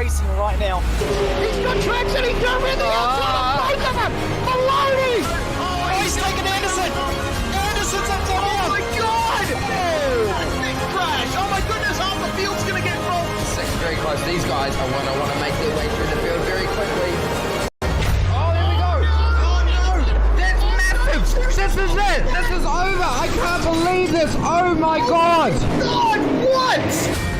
iRacing right now. He's got traction, he's going around the outside of both of them! Maloney! Oh, he's taken Anderson! Anderson's up top here! Oh my God! Big crash! Oh my goodness, half the field's going to get rolled! Second very close. These guys are want to make their way through the field very quickly. Oh, there we go! Oh no! That's massive! This is it! This is over! I can't believe this! Oh my God! God, what?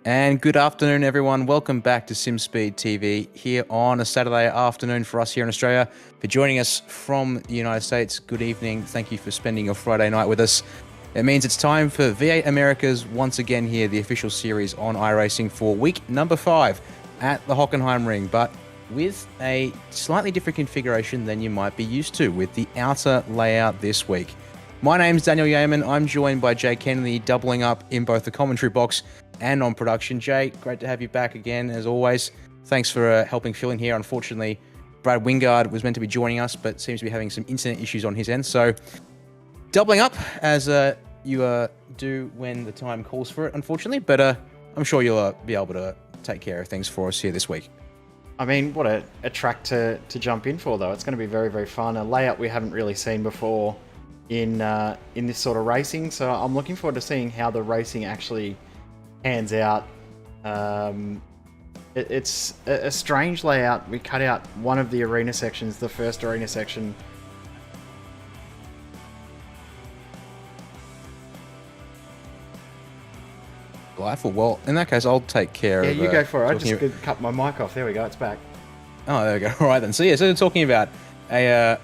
And good afternoon, everyone. Welcome back to SimSpeed TV here on a Saturday afternoon for us here in Australia. For joining us from the United States, good evening. Thank you for spending your Friday night with us. It means it's time for V8 Americas once again here, the official series on iRacing for week number 5 at the Hockenheim ring, but with a slightly different configuration than you might be used to with the outer layout this week. My name's Daniel Yeaman. I'm joined by Jay Kennedy, doubling up in both the commentary box and on production. Jay, great to have you back again, as always. Thanks for helping fill in here. Unfortunately, Brad Wingard was meant to be joining us, but seems to be having some internet issues on his end. So, doubling up, as you do when the time calls for it, unfortunately. But I'm sure you'll be able to take care of things for us here this week. I mean, what a track to jump in for, though. It's going to be very, very fun. A layout we haven't really seen before in this sort of racing. So I'm looking forward to seeing how the racing actually pans out. It's a strange layout. We cut out one of the arena sections, the first arena section, Delightful. Well, in that case, I'll take care Yeah, of... you go for it. I talking just cut my mic off. There we go. It's back. Oh, there we go. All right, then. So, yeah, so talking about a...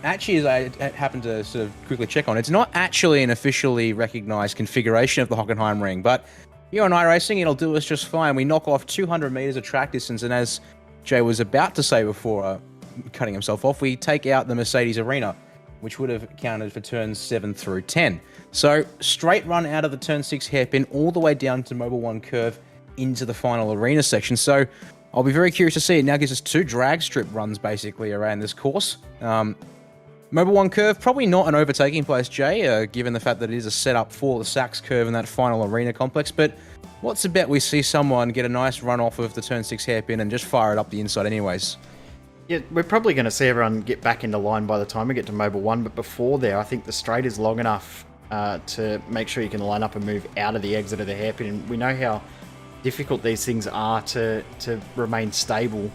actually, as I happened to sort of quickly check on, it's not actually an officially recognized configuration of the Hockenheim ring, but here on iRacing, it'll do us just fine. We knock off 200 meters of track distance, and as Jay was about to say before cutting himself off, we take out the Mercedes Arena, which would have counted for turns 7 through 10. So, straight run out of the turn 6 hairpin all the way down to Mobile 1 curve into the final arena section. So, I'll be very curious to see. It now gives us 2 drag strip runs, basically, around this course. Mobile 1 curve, probably not an overtaking place, Jay, given the fact that it is a setup for the Sachs curve in that final arena complex. But what's the bet we see someone get a nice run off of the turn 6 hairpin and just fire it up the inside anyways? Yeah, we're probably going to see everyone get back into line by the time we get to Mobile 1, but before there, I think the straight is long enough to make sure you can line up and move out of the exit of the hairpin. And we know how difficult these things are to remain stable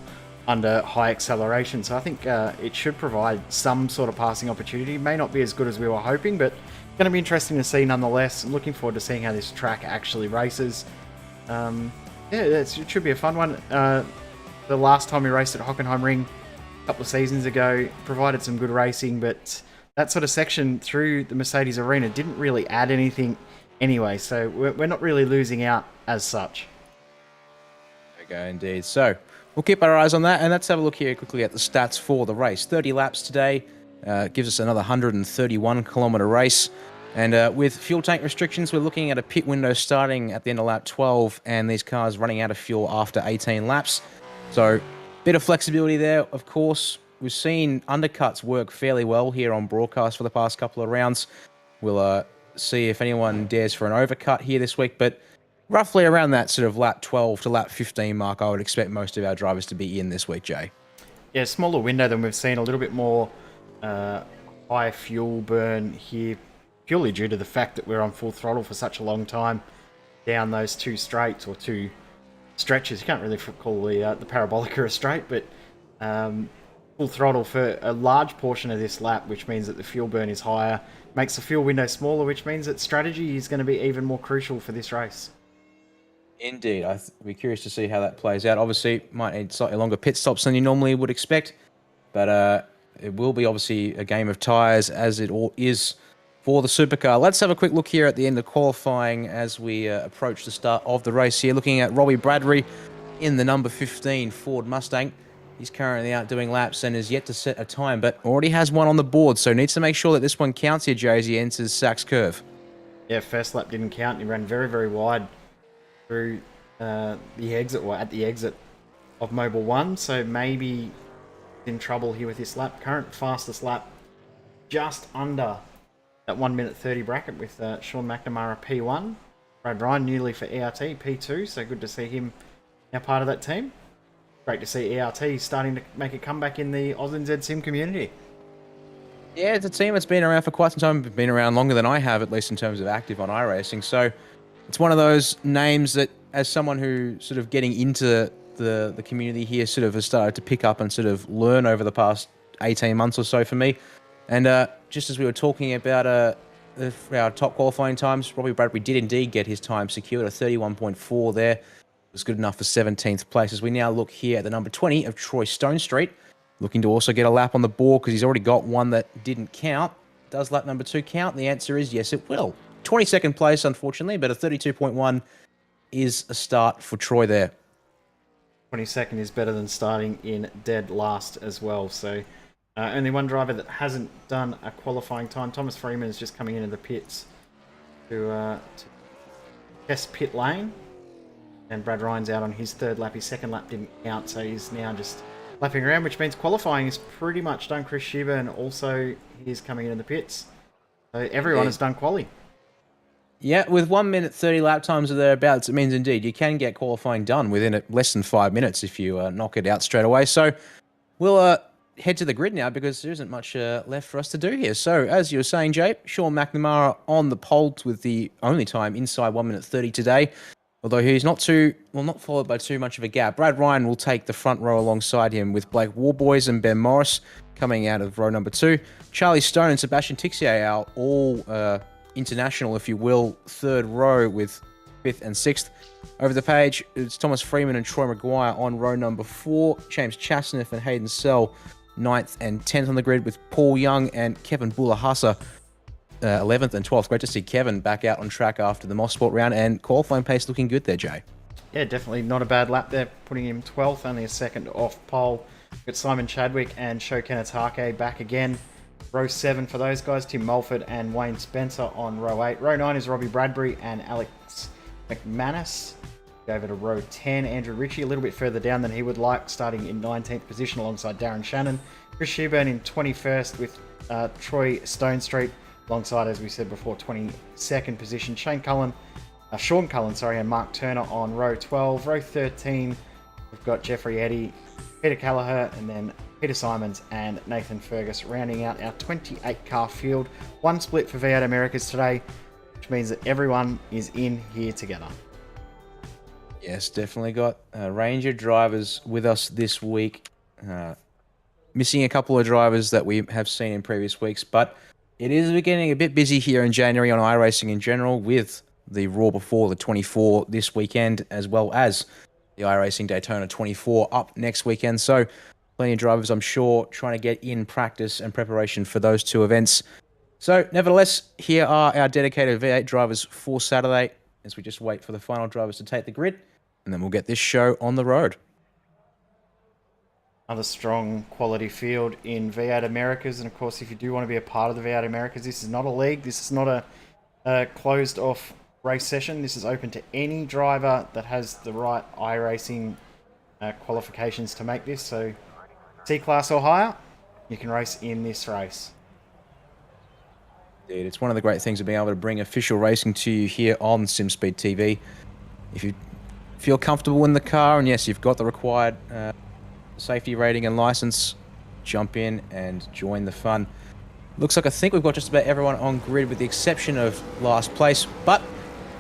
under high acceleration. So I think it should provide some sort of passing opportunity. It may not be as good as we were hoping, but going to be interesting to see nonetheless. I'm looking forward to seeing how this track actually races. Yeah, it should be a fun one. The last time we raced at Hockenheim Ring a couple of seasons ago provided some good racing, but that sort of section through the Mercedes Arena didn't really add anything anyway, so we're not really losing out as such. Okay, indeed. So, we'll keep our eyes on that, and let's have a look here quickly at the stats for the race. 30 laps today, gives us another 131-kilometre race. And with fuel tank restrictions, we're looking at a pit window starting at the end of lap 12, and these cars running out of fuel after 18 laps. So, bit of flexibility there, of course. We've seen undercuts work fairly well here on broadcast for the past couple of rounds. We'll see if anyone dares for an overcut here this week, but roughly around that sort of lap 12 to lap 15 mark, I would expect most of our drivers to be in this week, Jay. Yeah, smaller window than we've seen, a little bit more high fuel burn here, purely due to the fact that we're on full throttle for such a long time down those 2 straights or 2 stretches. You can't really call the Parabolica a straight, but full throttle for a large portion of this lap, which means that the fuel burn is higher, makes the fuel window smaller, which means that strategy is going to be even more crucial for this race. Indeed. I'll be curious to see how that plays out. Obviously, might need slightly longer pit stops than you normally would expect, but it will be obviously a game of tyres, as it all is for the supercar. Let's have a quick look here at the end of qualifying as we approach the start of the race here. Looking at Robbie Bradbury in the number 15 Ford Mustang. He's currently out doing laps and is yet to set a time, but already has one on the board, so needs to make sure that this one counts here, Jay, as he enters Sachs curve. Yeah, first lap didn't count. He ran very, very wide through the exit, or at the exit of Mobile 1, so maybe in trouble here with this lap. Current fastest lap just under that 1 minute 30 bracket with Sean McNamara P1. Brad Ryan newly for ERT P2, so good to see him now part of that team. Great to see ERT starting to make a comeback in the AusNZ Sim community. Yeah, it's a team that's been around for quite some time, been around longer than I have, at least in terms of active on iRacing. So it's one of those names that, as someone who sort of getting into the community here, sort of has started to pick up and sort of learn over the past 18 months or so for me. And just as we were talking about our top qualifying times, Robbie Bradbury did indeed get his time secured, a 31.4 there. It was good enough for 17th place. As we now look here at the number 20 of Troy Stonestreet, looking to also get a lap on the board because he's already got one that didn't count. Does lap number 2 count? The answer is yes, it will. 22nd place, unfortunately, but a 32.1 is a start for Troy there. 22nd is better than starting in dead last as well. So only one driver that hasn't done a qualifying time. Thomas Freeman is just coming into the pits to test pit lane. And Brad Ryan's out on his 3rd lap. His 2nd lap didn't count, so he's now just lapping around, which means qualifying is pretty much done. Chris Shiba also he's coming into the pits. So everyone has done quali. Yeah, with 1 minute 30 lap times or thereabouts, it means indeed you can get qualifying done within less than 5 minutes if you knock it out straight away. So we'll head to the grid now because there isn't much left for us to do here. So as you were saying, Jay, Sean McNamara on the pole with the only time inside 1 minute 30 today. Although he's not followed by too much of a gap. Brad Ryan will take the front row alongside him with Blake Warboys and Ben Morris coming out of row number 2. Charlie Stone and Sebastian Tixier are all international, if you will, 3rd row with 5th and 6th. Over the page, it's Thomas Freeman and Troy Maguire on row number 4. James Chasniff and Hayden Sell, 9th and 10th on the grid, with Paul Young and Kevin Bulahasa, 11th and 12th. Great to see Kevin back out on track after the Mosport round, and qualifying pace looking good there, Jay. Yeah, definitely not a bad lap there, putting him 12th, only a second off pole. Got Simon Chadwick and Show Kenneth Harkey back again. Row 7 for those guys, Tim Mulford and Wayne Spencer on row 8. Row 9 is Robbie Bradbury and Alex McManus. Over to row 10, Andrew Ritchie, a little bit further down than he would like, starting in 19th position alongside Darren Shannon. Chris Sheburn in 21st with Troy Stonestreet, alongside, as we said before, 22nd position. Sean Cullen, and Mark Turner on row 12. Row 13, we've got Jeffrey Eddy, Peter Callagher, and then Peter Simons and Nathan Fergus rounding out our 28-car field. One split for V8 Americas today, which means that everyone is in here together. Yes, definitely got Ranger drivers with us this week. Missing a couple of drivers that we have seen in previous weeks, but it is getting a bit busy here in January on iRacing in general, with the Raw Before the 24 this weekend, as well as the iRacing Daytona 24 up next weekend. So plenty of drivers, I'm sure, trying to get in practice and preparation for those two events. So nevertheless, here are our dedicated V8 drivers for Saturday, as we just wait for the final drivers to take the grid, and then we'll get this show on the road. Another strong quality field in V8 Americas, and of course, if you do want to be a part of the V8 Americas, this is not a league, this is not a closed off race session. This is open to any driver that has the right iRacing qualifications to make this. So C-Class or higher, you can race in this race. Indeed, it's one of the great things of being able to bring official racing to you here on SimSpeed TV. If you feel comfortable in the car, and yes, you've got the required safety rating and license, jump in and join the fun. Looks like I think we've got just about everyone on grid with the exception of last place, but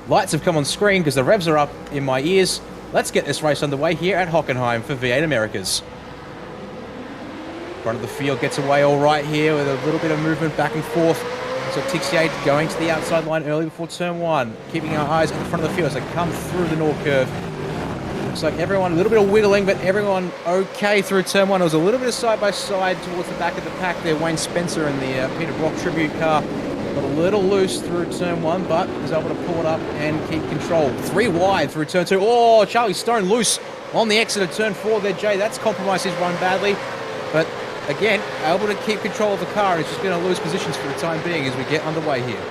lights have come on screen because the revs are up in my ears. Let's get this race underway here at Hockenheim for V8 Americas. Front of the field gets away all right here with a little bit of movement back and forth. So Tixier going to the outside line early before turn 1, keeping our eyes on the front of the field as they come through the North curve. Looks like everyone, a little bit of wiggling, but everyone okay through turn 1. It was a little bit of side-by-side towards the back of the pack there. Wayne Spencer in the Peter Brock tribute car got a little loose through turn 1, but was able to pull it up and keep control. 3 wide through turn 2. Oh, Charlie Stone loose on the exit of turn 4 there, Jay. That's compromised his run badly, but again, able to keep control of the car. It's just going to lose positions for the time being as we get underway here.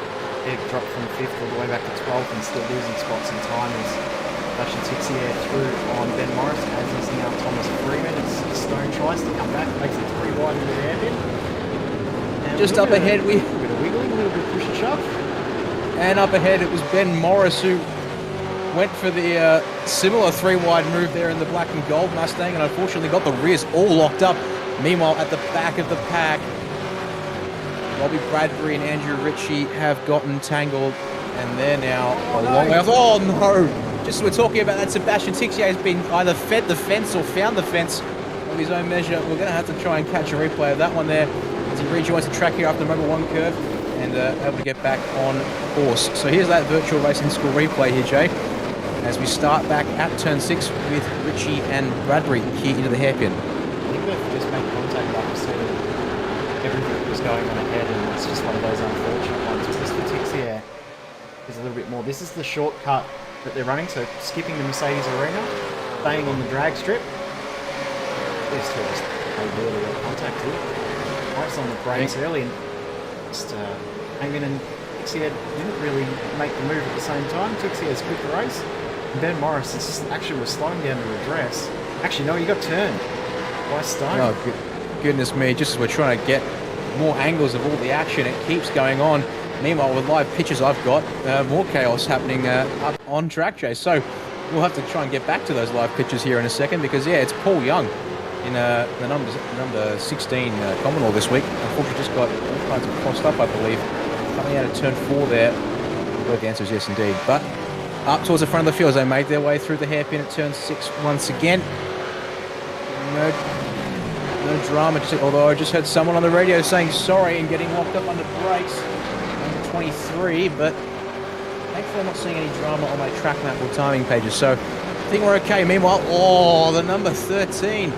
Yeah, dropped from 5th all the way back to 12th and still losing spots and time as Sebastian Tixier through on Ben Morris, as is now Thomas Freeman. As Stone tries to come back, makes it 3 wide into the hairpin. Just up ahead, a bit of wiggling, a little bit of push and shove. And up ahead, it was Ben Morris who went for the similar 3 wide move there in the black and gold Mustang, and unfortunately got the rears all locked up. Meanwhile, at the back of the pack, Robbie Bradbury and Andrew Ritchie have gotten tangled, and they're now a long way off. Oh no! Just as we're talking about that, Sebastian Tixier has been either fed the fence or found the fence of his own measure. We're going to have to try and catch a replay of that one there as he rejoins the track here after the Mobil 1 curve and able to get back on course. So here's that virtual racing school replay here, Jay, as we start back at turn 6 with Ritchie and Bradbury here into the hairpin. I think they've just made contact like I said, everything was going on ahead, and it's just one of those unfortunate ones. But this for Tixier is a little bit more. This is the shortcut that they're running, so skipping the Mercedes Arena, staying on the drag strip. These two just made really well contact here. Morris on the brakes early and just came in, and Tixier didn't really make the move at the same time. Tixier's quit the race. And Ben Morris actually was slowing down to address. Actually, no, he got turned by Stone. Oh, goodness me. Just as we're trying to get more angles of all the action, it keeps going on. Meanwhile, with live pictures I've got, more chaos happening up on track, Jay. So we'll have to try and get back to those live pictures here in a second because, yeah, it's Paul Young in the number 16 Commodore this week. Unfortunately, just got all kinds of crossed up, I believe. Coming out of turn 4 there. Well, the answer is yes, indeed. But up towards the front of the field as they made their way through the hairpin at turn 6 once again. No drama, although I just heard someone on the radio saying sorry and getting locked up under brakes. Number 23, but Thankfully, I'm not seeing any drama on my track map or timing pages, so I think we're okay. Meanwhile, oh, the number 13.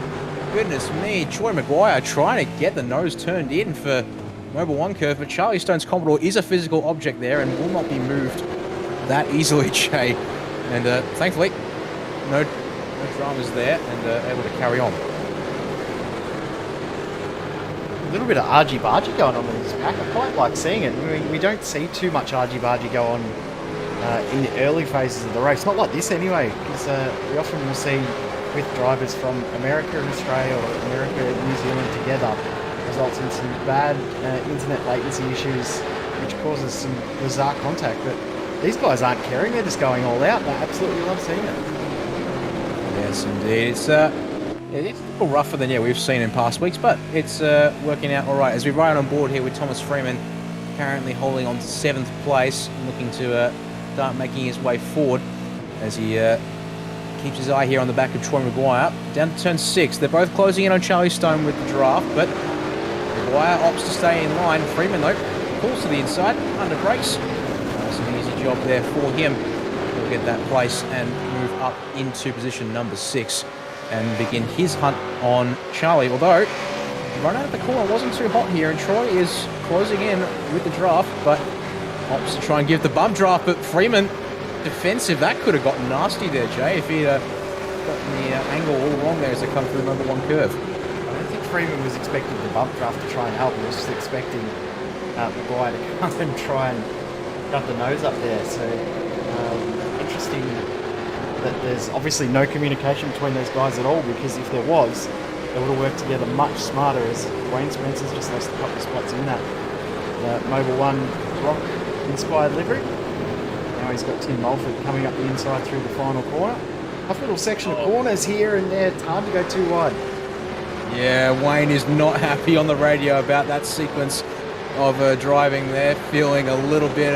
Goodness me, Troy Maguire trying to get the nose turned in for Mobile 1 curve, but Charlie Stone's Commodore is a physical object there and will not be moved that easily, Jay. And thankfully, no dramas there and able to carry on. A little bit of argy-bargy going on in this pack. I quite like seeing it. I mean, we don't see too much argy-bargy go on in the early phases of the race. Not like this anyway, because we often will see with drivers from America and Australia or America and New Zealand together, results in some bad internet latency issues, which causes some bizarre contact. But these guys aren't caring; they're just going all out. They absolutely love seeing it. Yes, indeed. It's a little rougher than we've seen in past weeks, but it's working out all right. As we ride on board here with Thomas Freeman, currently holding on to 7th place, looking to start making his way forward as he keeps his eye here on the back of Troy Maguire. Down to turn 6. They're both closing in on Charlie Stone with the draft, but Maguire opts to stay in line. Freeman, though, pulls to the inside, under brakes. Nice and easy job there for him. He'll get that place and move up into position number 6 and begin his hunt on Charlie. Although, the run out of the corner wasn't too hot here, and Troy is closing in with the draft, but opts to try and give the bump draft, but Freeman defensive. That could have gotten nasty there, Jay, if he'd gotten the angle all wrong there as they come through the number 1 curve. I don't think Freeman was expecting the bump draft to try and help. He was just expecting Maguire to come and try and cut the nose up there. So interesting that there's obviously no communication between those guys at all, because if there was, they would have worked together much smarter, as Wayne Spencer's just lost a couple of spots in that Mobile 1 rock-inspired livery. Now he's got Tim Mulford coming up the inside through the final corner. Tough little section of corners here and there. It's hard to go too wide. Yeah, Wayne is not happy on the radio about that sequence of driving there. Feeling a little bit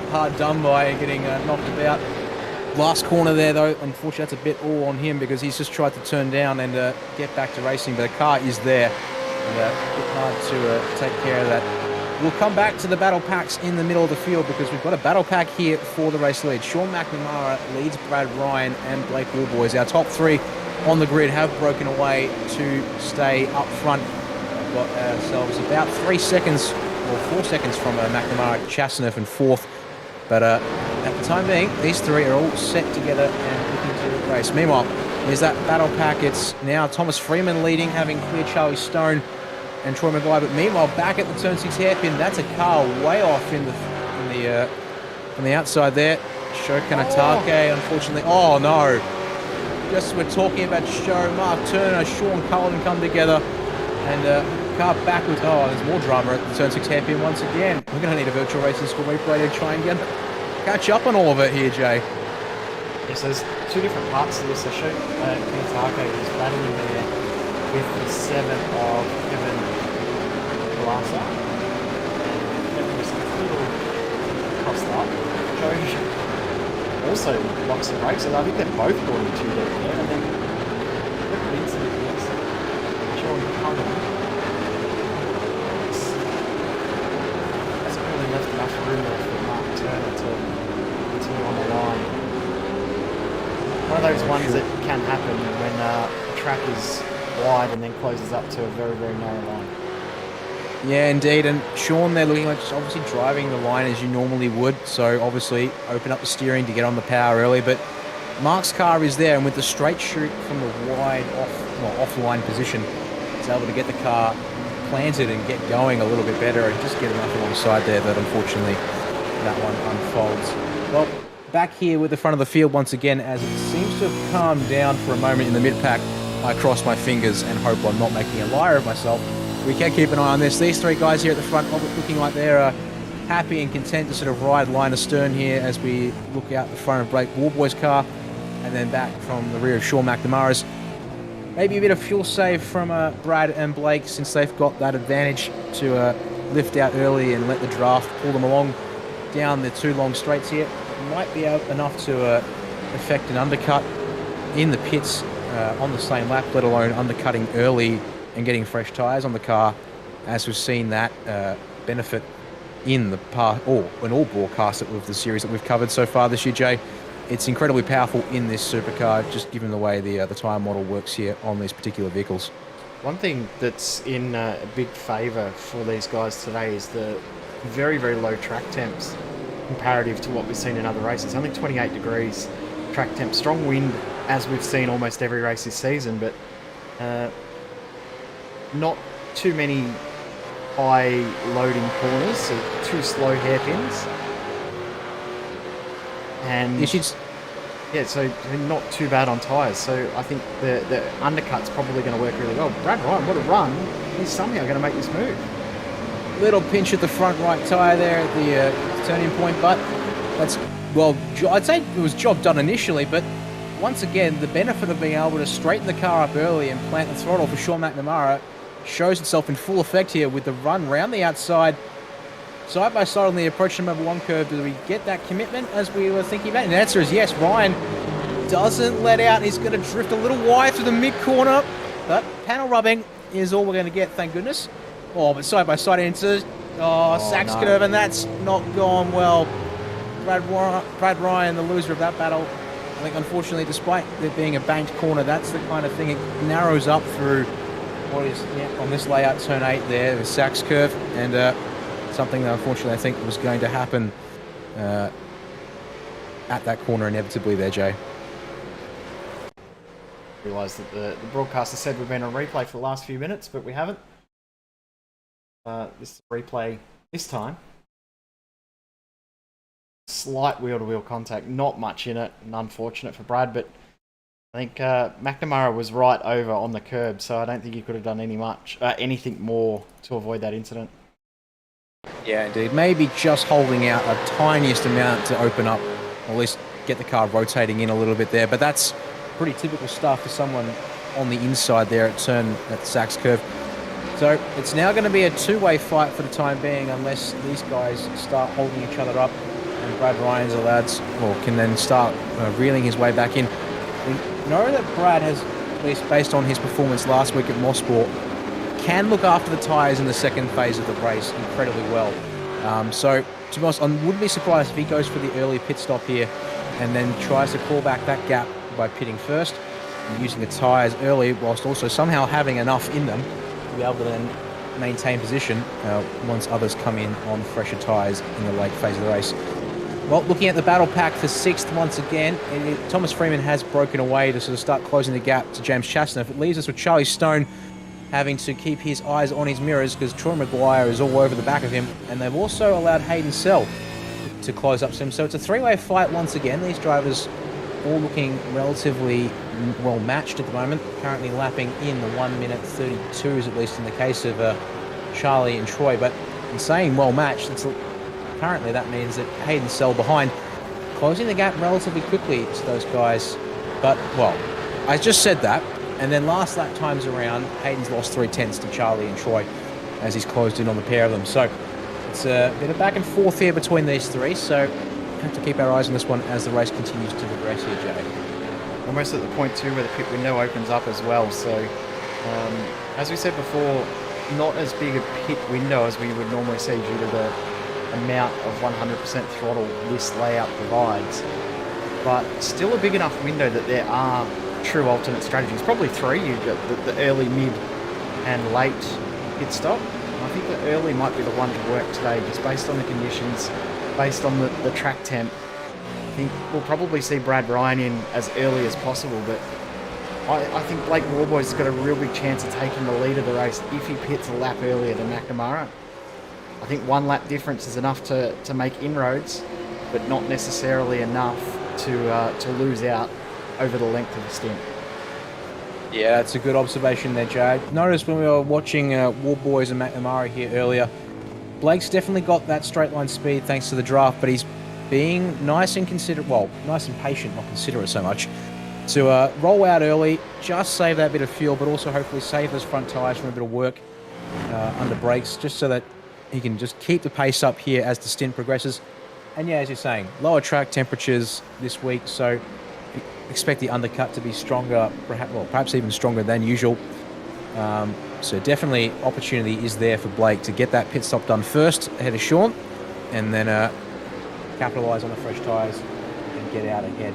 hard done by and getting knocked about. Last corner there, though, unfortunately, that's a bit all on him because he's just tried to turn down and get back to racing, but the car is there. And a bit hard to take care of that. We'll come back to the battle packs in the middle of the field because we've got a battle pack here for the race lead. Sean McNamara leads Brad Ryan and Blake Woolboys. Our top 3 on the grid have broken away to stay up front. We've got ourselves about 3 seconds or 4 seconds from McNamara, Chassenef in 4th. But at the time being, these 3 are all set together and looking to race. Meanwhile, here's that battle pack. It's now Thomas Freeman leading, having cleared Charlie Stone and Troy Maguire. But meanwhile, back at the turn 6 hairpin, that's a car way off on the outside there. Shokan Atake, unfortunately. Oh no! Just we're talking about show Mark Turner, Sean Cullen come together, and car backwards. Oh, there's more drama at the turn 6 hairpin once again. We're going to need a virtual racing school replay to try and catch up on all of it here, Jay. Yes, there's 2 different parts to this. So Shokan Atake was battling there with the 7 of Kevin Glaser. And Kevin was a little crossed up. Joe also locks the brakes, and I think they're both going too deep there. And then Kevin Vincent is John Cullen. Hasn't really left enough room there for Mark Turner to continue on the line. One of those ones that can happen when the track is wide and then closes up to a very, very narrow line. Yeah, indeed. And Sean, they're looking like just obviously driving the line as you normally would. So obviously open up the steering to get on the power early. But Mark's car is there, and with the straight shoot from the wide offline position, it's able to get the car planted and get going a little bit better and just get enough alongside there that unfortunately that one unfolds. Well, back here with the front of the field once again, as it seems to have calmed down for a moment in the mid-pack. I cross my fingers and hope I'm not making a liar of myself. We can keep an eye on this. These 3 guys here at the front of it looking like they're happy and content to sort of ride line astern here as we look out the front of Blake Woolboy's car and then back from the rear of Sean McNamara's. Maybe a bit of fuel save from Brad and Blake since they've got that advantage to lift out early and let the draft pull them along down the 2 long straights here. Might be enough to effect an undercut in the pits on the same lap, let alone undercutting early and getting fresh tyres on the car, as we've seen that benefit in the past, or in all broadcasts of the series that we've covered so far this year, Jay. It's incredibly powerful in this supercar, just given the way the tyre model works here on these particular vehicles. One thing that's in a big favour for these guys today is the very, very low track temps comparative to what we've seen in other races. Only 28 degrees track temp, strong wind as we've seen almost every race this season, but not too many high loading corners, so 2 slow hairpins. And yeah, so not too bad on tyres. So I think the undercut's probably going to work really well. Brad Ryan, what a run. He's somehow going to make this move. Little pinch at the front right tyre there at the turning point, but that's, well, I'd say it was job done initially, but once again, the benefit of being able to straighten the car up early and plant the throttle for Sean McNamara shows itself in full effect here with the run round the outside, side by side on the approach to number 1 curve. Do we get that commitment as we were thinking about? And the answer is yes. Ryan doesn't let out. He's going to drift a little wide through the mid-corner, but panel rubbing is all we're going to get, thank goodness. Oh, but side by side into Sachs no. curve, and that's not gone well. Brad Ryan, the loser of that battle. I think, unfortunately, despite there being a banked corner, that's the kind of thing, it narrows up through what is on this layout, turn 8 there, the Sachs curve, and something that unfortunately I think was going to happen at that corner inevitably there, Jay. Realised that the broadcaster said we've been on replay for the last few minutes, but we haven't. This replay this time. Slight wheel-to-wheel contact, not much in it, and unfortunate for Brad, but I think McNamara was right over on the curb, so I don't think he could have done anything more to avoid that incident. Yeah, indeed. Maybe just holding out a tiniest amount to open up, or at least get the car rotating in a little bit there, but that's pretty typical stuff for someone on the inside there at the Sachs curve. So it's now going to be a two-way fight for the time being, unless these guys start holding each other up and Brad Ryan's allowed, or can then start reeling his way back in. We know that Brad has, at least based on his performance last week at Mosport, can look after the tyres in the second phase of the race incredibly well. So, to be honest, I wouldn't be surprised if he goes for the early pit stop here and then tries to claw back that gap by pitting first and using the tyres early, whilst also somehow having enough in them to be able to then maintain position once others come in on fresher tyres in the late phase of the race. Well, looking at the battle pack for 6th once again, Thomas Freeman has broken away to sort of start closing the gap to James Chastner. It leaves us with Charlie Stone having to keep his eyes on his mirrors because Troy Maguire is all over the back of him, and they've also allowed Hayden Sell to close up some. So it's a three-way fight once again. These drivers all looking relatively well matched at the moment, currently lapping in the 1 minute 32s, at least in the case of Charlie and Troy. But in saying well matched, currently that means that Hayden Sell behind, closing the gap relatively quickly to those guys. But, well, I just said that, and then last lap times around, Hayden's lost 3/10 to Charlie and Troy as he's closed in on the pair of them. So it's a bit of back and forth here between these three, so we have to keep our eyes on this one as the race continues to progress here, Jay. Almost at the point too where the pit window opens up as well, so as we said before, not as big a pit window as we would normally see due to the amount of 100% throttle this layout provides, but still a big enough window that there are true alternate strategies. Probably three. You've got the early, mid and late pit stop. And I think the early might be the one to work today, just based on the conditions, based on the track temp. I think we'll probably see Brad Ryan in as early as possible, but I think Blake Warboy's got a real big chance of taking the lead of the race if he pits a lap earlier than McNamara. I think 1 lap difference is enough to make inroads, but not necessarily enough to lose out over the length of the stint. Yeah, that's a good observation there, Jay. Notice when we were watching Warboys and McNamara here earlier, Blake's definitely got that straight line speed thanks to the draft, but he's being nice and nice and patient, not considerate so much, to roll out early, just save that bit of fuel, but also hopefully save those front tyres from a bit of work under brakes, just so that he can just keep the pace up here as the stint progresses. And yeah, as you're saying, lower track temperatures this week, so expect the undercut to be stronger, perhaps even stronger than usual. So definitely opportunity is there for Blake to get that pit stop done first ahead of Sean, and then capitalise on the fresh tyres and get out ahead.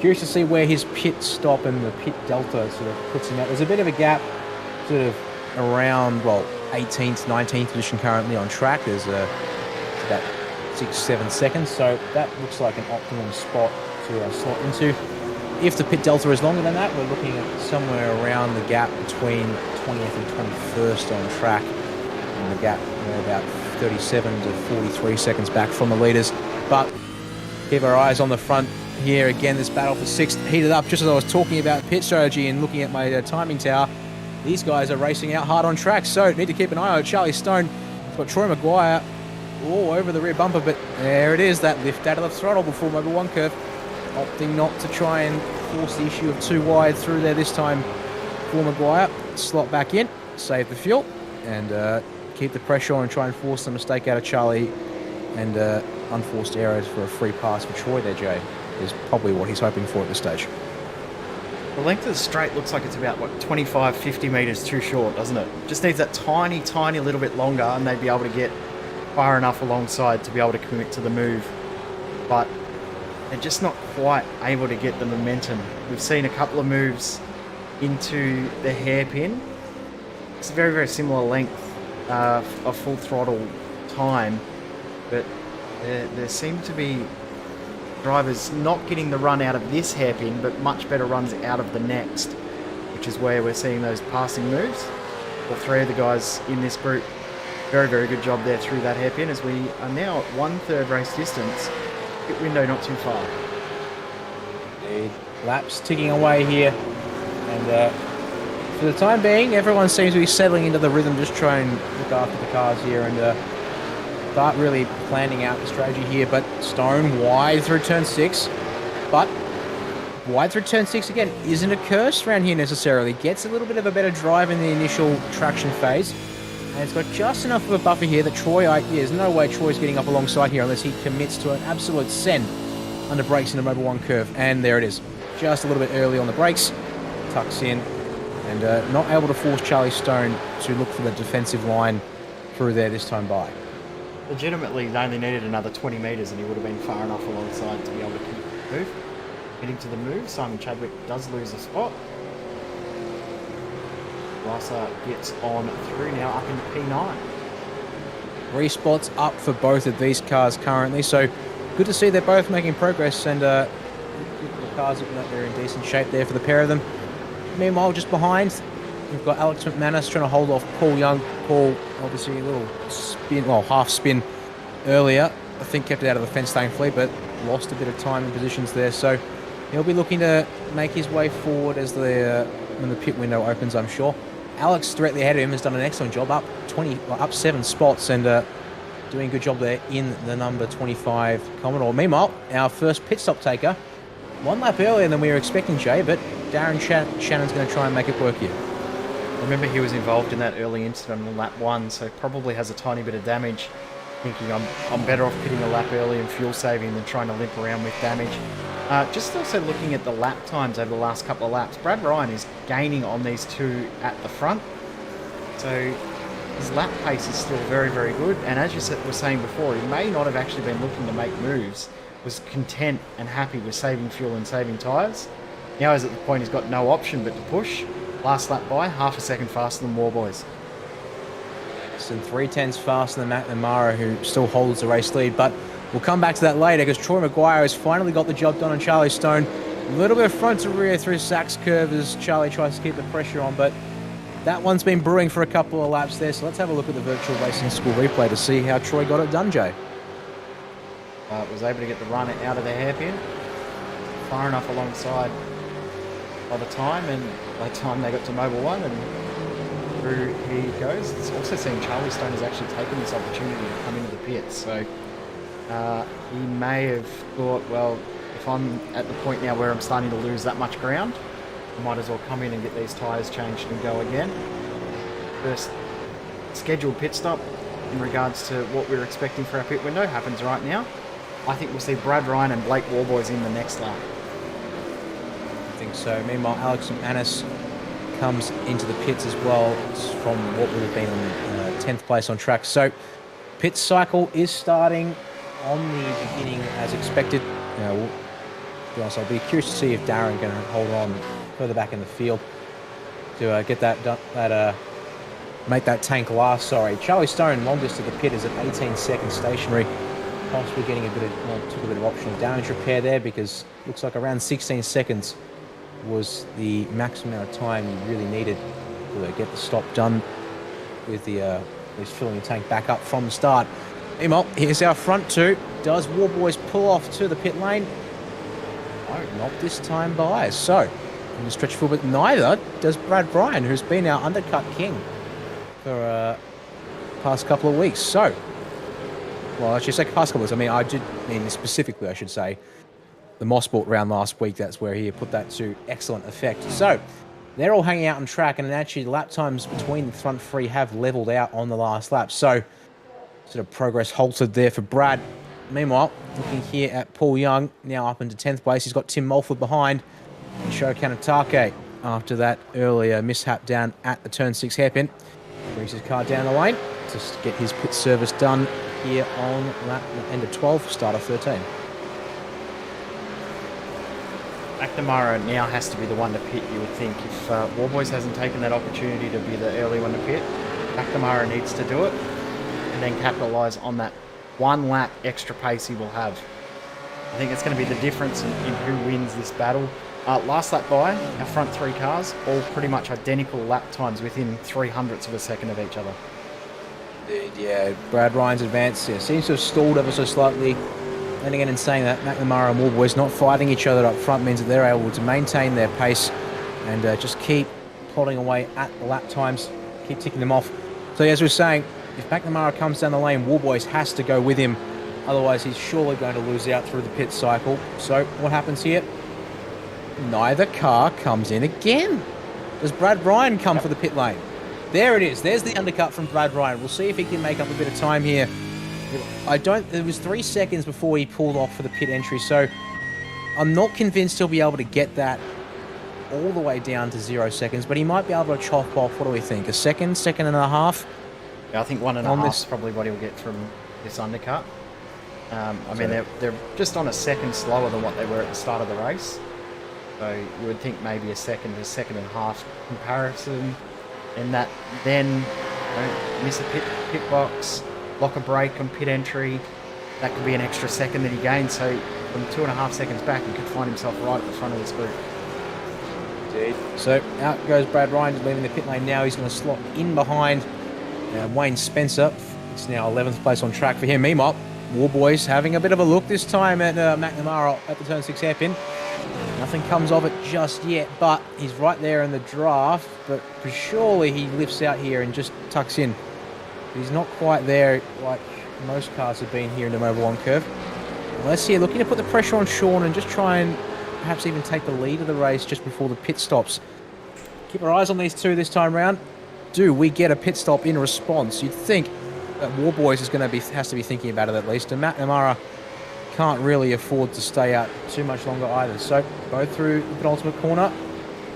Curious to see where his pit stop and the pit delta sort of puts him out. There's a bit of a gap sort of around, well, 18th, 19th position currently on track. There's about 6-7 seconds, so that looks like an optimum spot to slot into. If the pit delta is longer than that, we're looking at somewhere around the gap between 20th and 21st on track, and the gap about 37 to 43 seconds back from the leaders. But keep our eyes on the front here. Again, this battle for 6th heated up just as I was talking about pit strategy and looking at my timing tower. These guys are racing out hard on track, so need to keep an eye on Charlie Stone. He's got Troy Maguire all over the rear bumper, but there it is, that lift out of the throttle before Mobil 1 curve. Opting not to try and force the issue of too wide through there this time for Maguire. Slot back in, save the fuel, and keep the pressure on and try and force the mistake out of Charlie, and unforced errors for a free pass for Troy there, Jay, is probably what he's hoping for at this stage. The length of the straight looks like it's about, 25, 50 metres too short, doesn't it? Just needs that tiny, tiny little bit longer, and they'd be able to get far enough alongside to be able to commit to the move. But they're just not quite able to get the momentum. We've seen a couple of moves into the hairpin. It's a very, very similar length of full throttle time, but there seem to be drivers not getting the run out of this hairpin, but much better runs out of the next, which is where we're seeing those passing moves. All three of the guys in this group, very, very good job there through that hairpin, as we are now at 1/3 race distance. Pit window not too far. Indeed. Laps ticking away here, and for the time being, everyone seems to be settling into the rhythm, just try and look after the cars here and start really planning out the strategy here. But Stone wide through turn 6, but wide through turn 6 again isn't a curse around here necessarily. Gets a little bit of a better drive in the initial traction phase, and it's got just enough of a buffer here that Troy, there's no way Troy's getting up alongside here unless he commits to an absolute send under brakes in the Mobil 1 curve. And there it is, just a little bit early on the brakes, tucks in, and not able to force Charlie Stone to look for the defensive line through there this time by. Legitimately, they only needed another 20 metres and he would have been far enough alongside to be able to move. Heading to the move, Simon Chadwick does lose a spot. Lasser gets on through now, up into P9. 3 spots up for both of these cars currently, so good to see they're both making progress, and the cars looking like they're in decent shape there for the pair of them. Meanwhile, just behind, we've got Alex McManus trying to hold off Paul Young. Paul, obviously, a little spin, well, half spin earlier. I think kept it out of the fence thankfully, but lost a bit of time in positions there. So he'll be looking to make his way forward as when the pit window opens, I'm sure. Alex directly ahead of him has done an excellent job, up 7 spots, and doing a good job there in the number 25 Commodore. Meanwhile, our first pit stop taker, 1 lap earlier than we were expecting, Jay, but Darren Shannon's going to try and make it work here. Remember, he was involved in that early incident on lap 1, so probably has a tiny bit of damage. Thinking I'm better off pitting a lap early and fuel saving than trying to limp around with damage. Just also looking at the lap times over the last couple of laps, Brad Ryan is gaining on these two at the front. So his lap pace is still very, very good. And as you were saying before, he may not have actually been looking to make moves, was content and happy with saving fuel and saving tyres. Now he's at the point he's got no option but to push. Last lap by, half a second faster than Warboys. And 3/10 faster than Matt Mara, who still holds the race lead. But we'll come back to that later, because Troy Maguire has finally got the job done on Charlie Stone. A little bit of front to rear through Sachs curve as Charlie tries to keep the pressure on, but that one's been brewing for a couple of laps there. So let's have a look at the virtual racing school replay to see how Troy got it done, Jay. Was able to get the run out of the hairpin, far enough alongside by the time, and by the time they got to Mobil 1, and through he goes. It's also seen Charlie Stone has actually taken this opportunity to come into the pits, so he may have thought, well, if I'm at the point now where I'm starting to lose that much ground, I might as well come in and get these tyres changed and go again. First scheduled pit stop in regards to what we're expecting for our pit window happens right now. I think we'll see Brad Ryan and Blake Warboys in the next lap. I think so. Meanwhile, Alex McManus comes into the pits as well from what would have been 10th place on track. So Pit cycle is starting on the beginning as expected. Now, to be honest, I'll be curious to see if Darren can hold on further back in the field to get make that tank last. Sorry, Charlie Stone, longest of the pit, is at 18 seconds stationary. Possibly getting took a bit of optional damage repair there, because it looks like around 16 seconds was the maximum amount of time you really needed to get the stop done with the filling the tank back up from the start. Meanwhile, here's our front two. Does Warboys pull off to the pit lane? No, not this time by. So, in the stretch forward, but neither does Brad Bryan, who's been our undercut king for past couple of weeks. So, well, I should say past couple of weeks. I mean, I did mean specifically, I should say, the Mosport round last week. That's where he put that to excellent effect. So, they're all hanging out on track, and actually lap times between the front three have leveled out on the last lap. So, sort of progress halted there for Brad. Meanwhile, looking here at Paul Young, now up into 10th place. He's got Tim Mulford behind, and Sho Kanatake, after that earlier mishap down at the turn 6 hairpin, brings his car down the lane to get his pit service done here on lap end of 12, start of 13. McNamara now has to be the one to pit, you would think. If Warboys hasn't taken that opportunity to be the early one to pit, McNamara needs to do it and then capitalise on that 1 lap extra pace he will have. I think it's going to be the difference in who wins this battle. Last lap by, our front 3 cars, all pretty much identical lap times within 0.03 of a second of each other. Yeah, Brad Ryan's advance seems to have stalled ever so slightly. And again, in saying that, McNamara and Warboys not fighting each other up front means that they're able to maintain their pace and just keep plodding away at the lap times, keep ticking them off. So as we were saying, if McNamara comes down the lane, Warboys has to go with him. Otherwise, he's surely going to lose out through the pit cycle. So what happens here? Neither car comes in again. Does Brad Bryan come for the pit lane? There it is. There's the undercut from Brad Bryan. We'll see if he can make up a bit of time here. It was 3 seconds before he pulled off for the pit entry, so I'm not convinced he'll be able to get that all the way down to 0 seconds, but he might be able to chop off, what do we think, a second and a half? Yeah, I think 1.5 is probably what he'll get from this undercut. I mean, they're just on a second slower than what they were at the start of the race. So you would think maybe a second and a half comparison, and that then miss a pit box, lock a brake on pit entry, that could be an extra second that he gains. So from 2.5 seconds back, he could find himself right at the front of this group. Indeed. So out goes Brad Ryan, just leaving the pit lane now. He's going to slot in behind Wayne Spencer. It's now 11th place on track for him. Meanwhile, Warboys having a bit of a look this time at McNamara at the turn 6 hairpin. Nothing comes of it just yet, but he's right there in the draft. But surely he lifts out here and just tucks in. He's not quite there like most cars have been here in the Mobil 1 curve. Let's see, looking to put the pressure on Sean and just try and perhaps even take the lead of the race just before the pit stops. Keep our eyes on these two this time round. Do we get a pit stop in response? You'd think that Warboys has to be thinking about it at least, and McNamara can't really afford to stay out too much longer either. So both through the penultimate corner,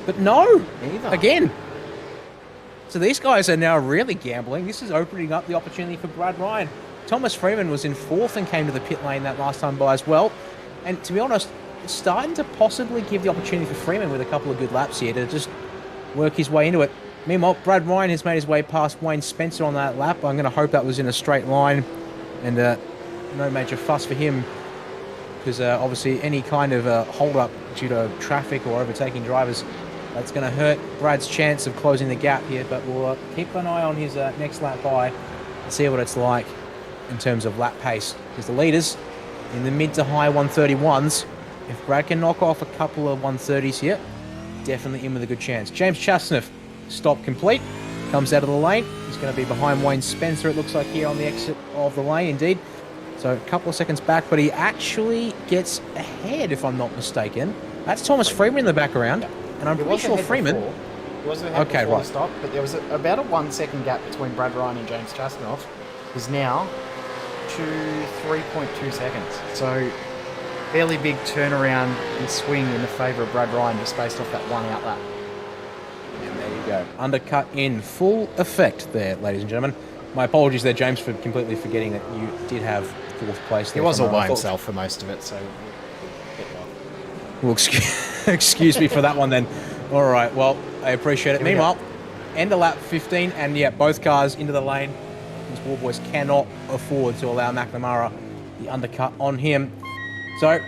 but no, again. So these guys are now really gambling. This is opening up the opportunity for Brad Ryan. Thomas Freeman was in 4th and came to the pit lane that last time by as well. And to be honest, it's starting to possibly give the opportunity for Freeman with a couple of good laps here to just work his way into it. Meanwhile, Brad Ryan has made his way past Wayne Spencer on that lap. I'm going to hope that was in a straight line and no major fuss for him, because obviously any kind of hold-up due to traffic or overtaking drivers, that's going to hurt Brad's chance of closing the gap here. But we'll keep an eye on his next lap by and see what it's like in terms of lap pace, because the leaders in the mid to high 131s, if Brad can knock off a couple of 130s here, definitely in with a good chance. James Chasnoff, stop complete, comes out of the lane. He's going to be behind Wayne Spencer, it looks like, here on the exit of the lane, indeed. So a couple of seconds back, but he actually gets ahead, if I'm not mistaken. That's Thomas Freeman in the background, and I'm pretty sure Freeman... He wasn't ahead before the stop, but there was about a 1 second gap between Brad Ryan and James Chasnoff. Is now to 3.2 seconds. So fairly big turnaround and swing in the favour of Brad Ryan just based off that one out lap. And there you go. Undercut in full effect there, ladies and gentlemen. My apologies there, James, for completely forgetting that you did have 4th place. He there was all from by our- himself for most of it, so... Well, excuse me for that one then. All right, well, I appreciate it. Here we Meanwhile, end of lap 15, and yeah, both cars into the lane. These Warboys cannot afford to allow McNamara the undercut on him. So,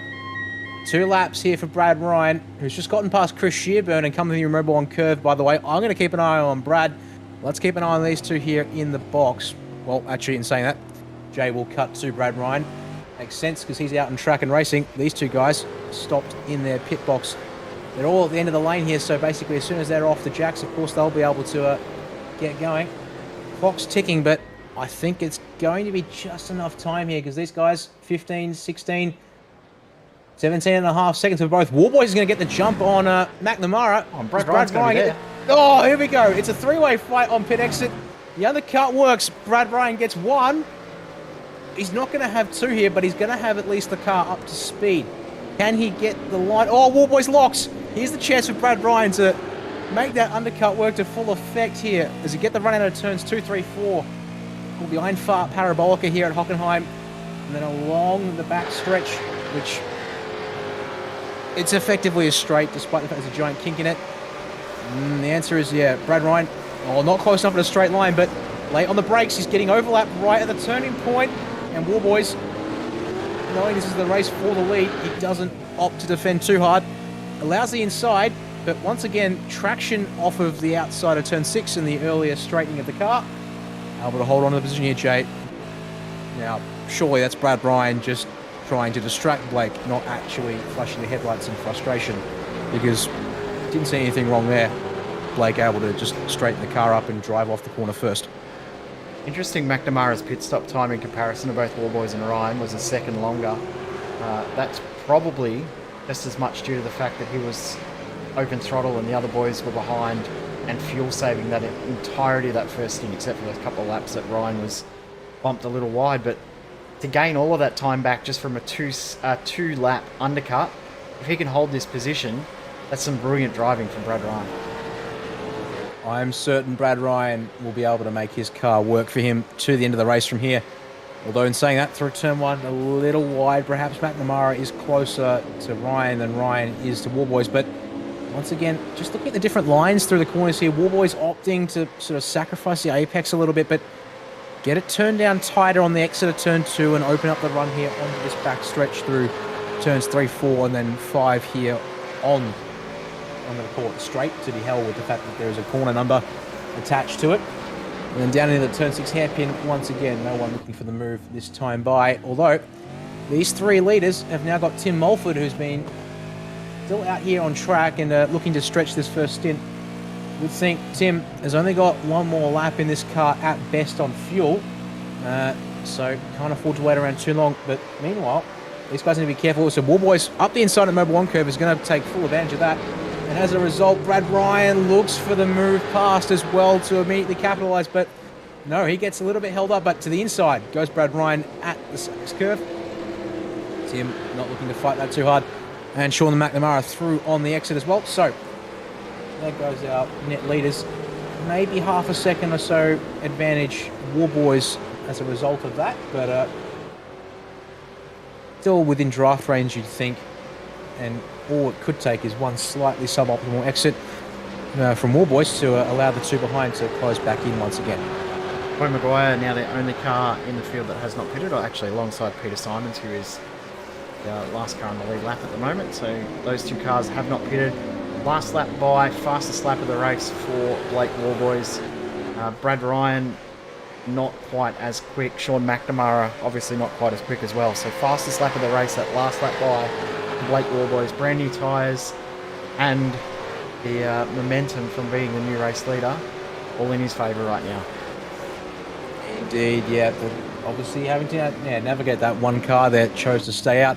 2 laps here for Brad Ryan, who's just gotten past Chris Shearburn and coming to the Mobile on curve, by the way. I'm going to keep an eye on Brad. Let's keep an eye on these two here in the box. Well, actually, in saying that, Jay will cut to Brad Ryan. Makes sense because he's out in track and racing. These two guys stopped in their pit box. They're all at the end of the lane here, so basically as soon as they're off the jacks, of course, they'll be able to get going. Clock's ticking, but I think it's going to be just enough time here because these guys, 15, 16, 17 and a half seconds for both. Warboys is going to get the jump on McNamara. Oh, Brad Ryan's going to be there. Oh, here we go. It's a 3-way fight on pit exit. The undercut works. Brad Ryan gets 1. He's not going to have 2 here, but he's going to have at least the car up to speed. Can he get the line? Oh, Warboys locks. Here's the chance for Brad Ryan to make that undercut work to full effect here. As he get the run out of turns 2, 3, 4. Called the Einfahrt Parabolica here at Hockenheim. And then along the back stretch, which it's effectively a straight, despite the fact there's a giant kink in it. The answer is, yeah, Brad Ryan, not close enough at a straight line, but late on the brakes. He's getting overlapped right at the turning point. And Warboys, knowing this is the race for the lead, he doesn't opt to defend too hard. Allows the inside, but once again, traction off of the outside of turn 6 in the earlier straightening of the car. Able to hold on to the position here, Jay. Now, surely that's Brad Ryan just trying to distract Blake, not actually flashing the headlights in frustration, because didn't see anything wrong there. Blake able to just straighten the car up and drive off the corner first. Interesting, McNamara's pit stop time in comparison to both Warboys and Ryan was a second longer. That's probably just as much due to the fact that he was open throttle and the other boys were behind and fuel saving that entirety of that first stint, except for those couple of laps that Ryan was bumped a little wide. But to gain all of that time back just from a two lap undercut, if he can hold this position, that's some brilliant driving from Brad Ryan. I'm certain Brad Ryan will be able to make his car work for him to the end of the race from here. Although in saying that, through turn 1, a little wide, perhaps McNamara is closer to Ryan than Ryan is to Warboys. But once again, just looking at the different lines through the corners here, Warboys opting to sort of sacrifice the apex a little bit, but get it turned down tighter on the exit of turn 2 and open up the run here onto this back stretch through turns 3, 4, and then 5 here on, I'm going to call it straight, to be hell with the fact that there is a corner number attached to it. And then down into the turn 6 hairpin, once again, no one looking for the move this time by. Although, these 3 leaders have now got Tim Mulford, who's been still out here on track and looking to stretch this first stint. Would think Tim has only got 1 more lap in this car at best on fuel. So can't afford to wait around too long. But meanwhile, these guys need to be careful. So Warboys up the inside of Mobile 1 curve is going to take full advantage of that. And as a result, Brad Ryan looks for the move past as well to immediately capitalise. But no, he gets a little bit held up. But to the inside goes Brad Ryan at the 6 curve. Tim not looking to fight that too hard. And Sean McNamara through on the exit as well. So there goes our net leaders. Maybe half a second or so advantage Warboys as a result of that. But still within draft range, you'd think. And all it could take is 1 slightly suboptimal exit from Warboys to allow the 2 behind to close back in once again. Boy Maguire now the only car in the field that has not pitted, or actually alongside Peter Simons, who is the last car on the lead lap at the moment. So those 2 cars have not pitted. Last lap by, fastest lap of the race for Blake Warboys. Brad Ryan not quite as quick. Sean McNamara obviously not quite as quick as well. So fastest lap of the race, that last lap by Blake Warboys. Brand new tyres and the momentum from being the new race leader all in his favour right now. Indeed, yeah. Obviously having to navigate that 1 car that chose to stay out.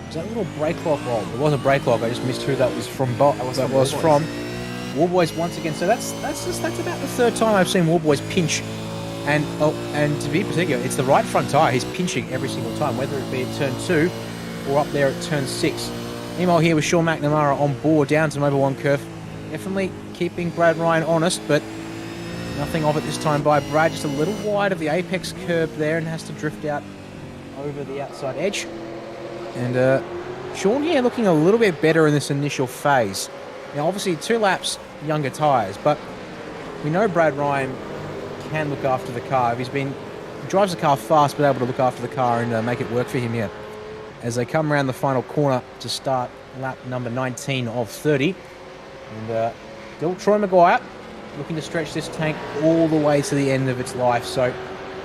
Was that a little brake lock? Well, it wasn't a brake lock. I just missed who that was from. That was from Warboys once again. So that's about the 3rd time I've seen Warboys pinch. And to be particular, it's the right front tyre. He's pinching every single time, whether it be at turn 2 or up there at turn 6. Meanwhile, here with Sean McNamara on board down to Mobile 1 curve. Definitely keeping Brad Ryan honest, but Nothing of it this time by Brad, just a little wide of the apex curb there and has to drift out over the outside edge. And Sean here looking a little bit better in this initial phase. Now obviously 2 laps younger tyres, but we know Brad Ryan can look after the car. He drives the car fast, but able to look after the car and make it work for him here. As they come around the final corner to start lap number 19 of 30. And still Troy Maguire looking to stretch this tank all the way to the end of its life. So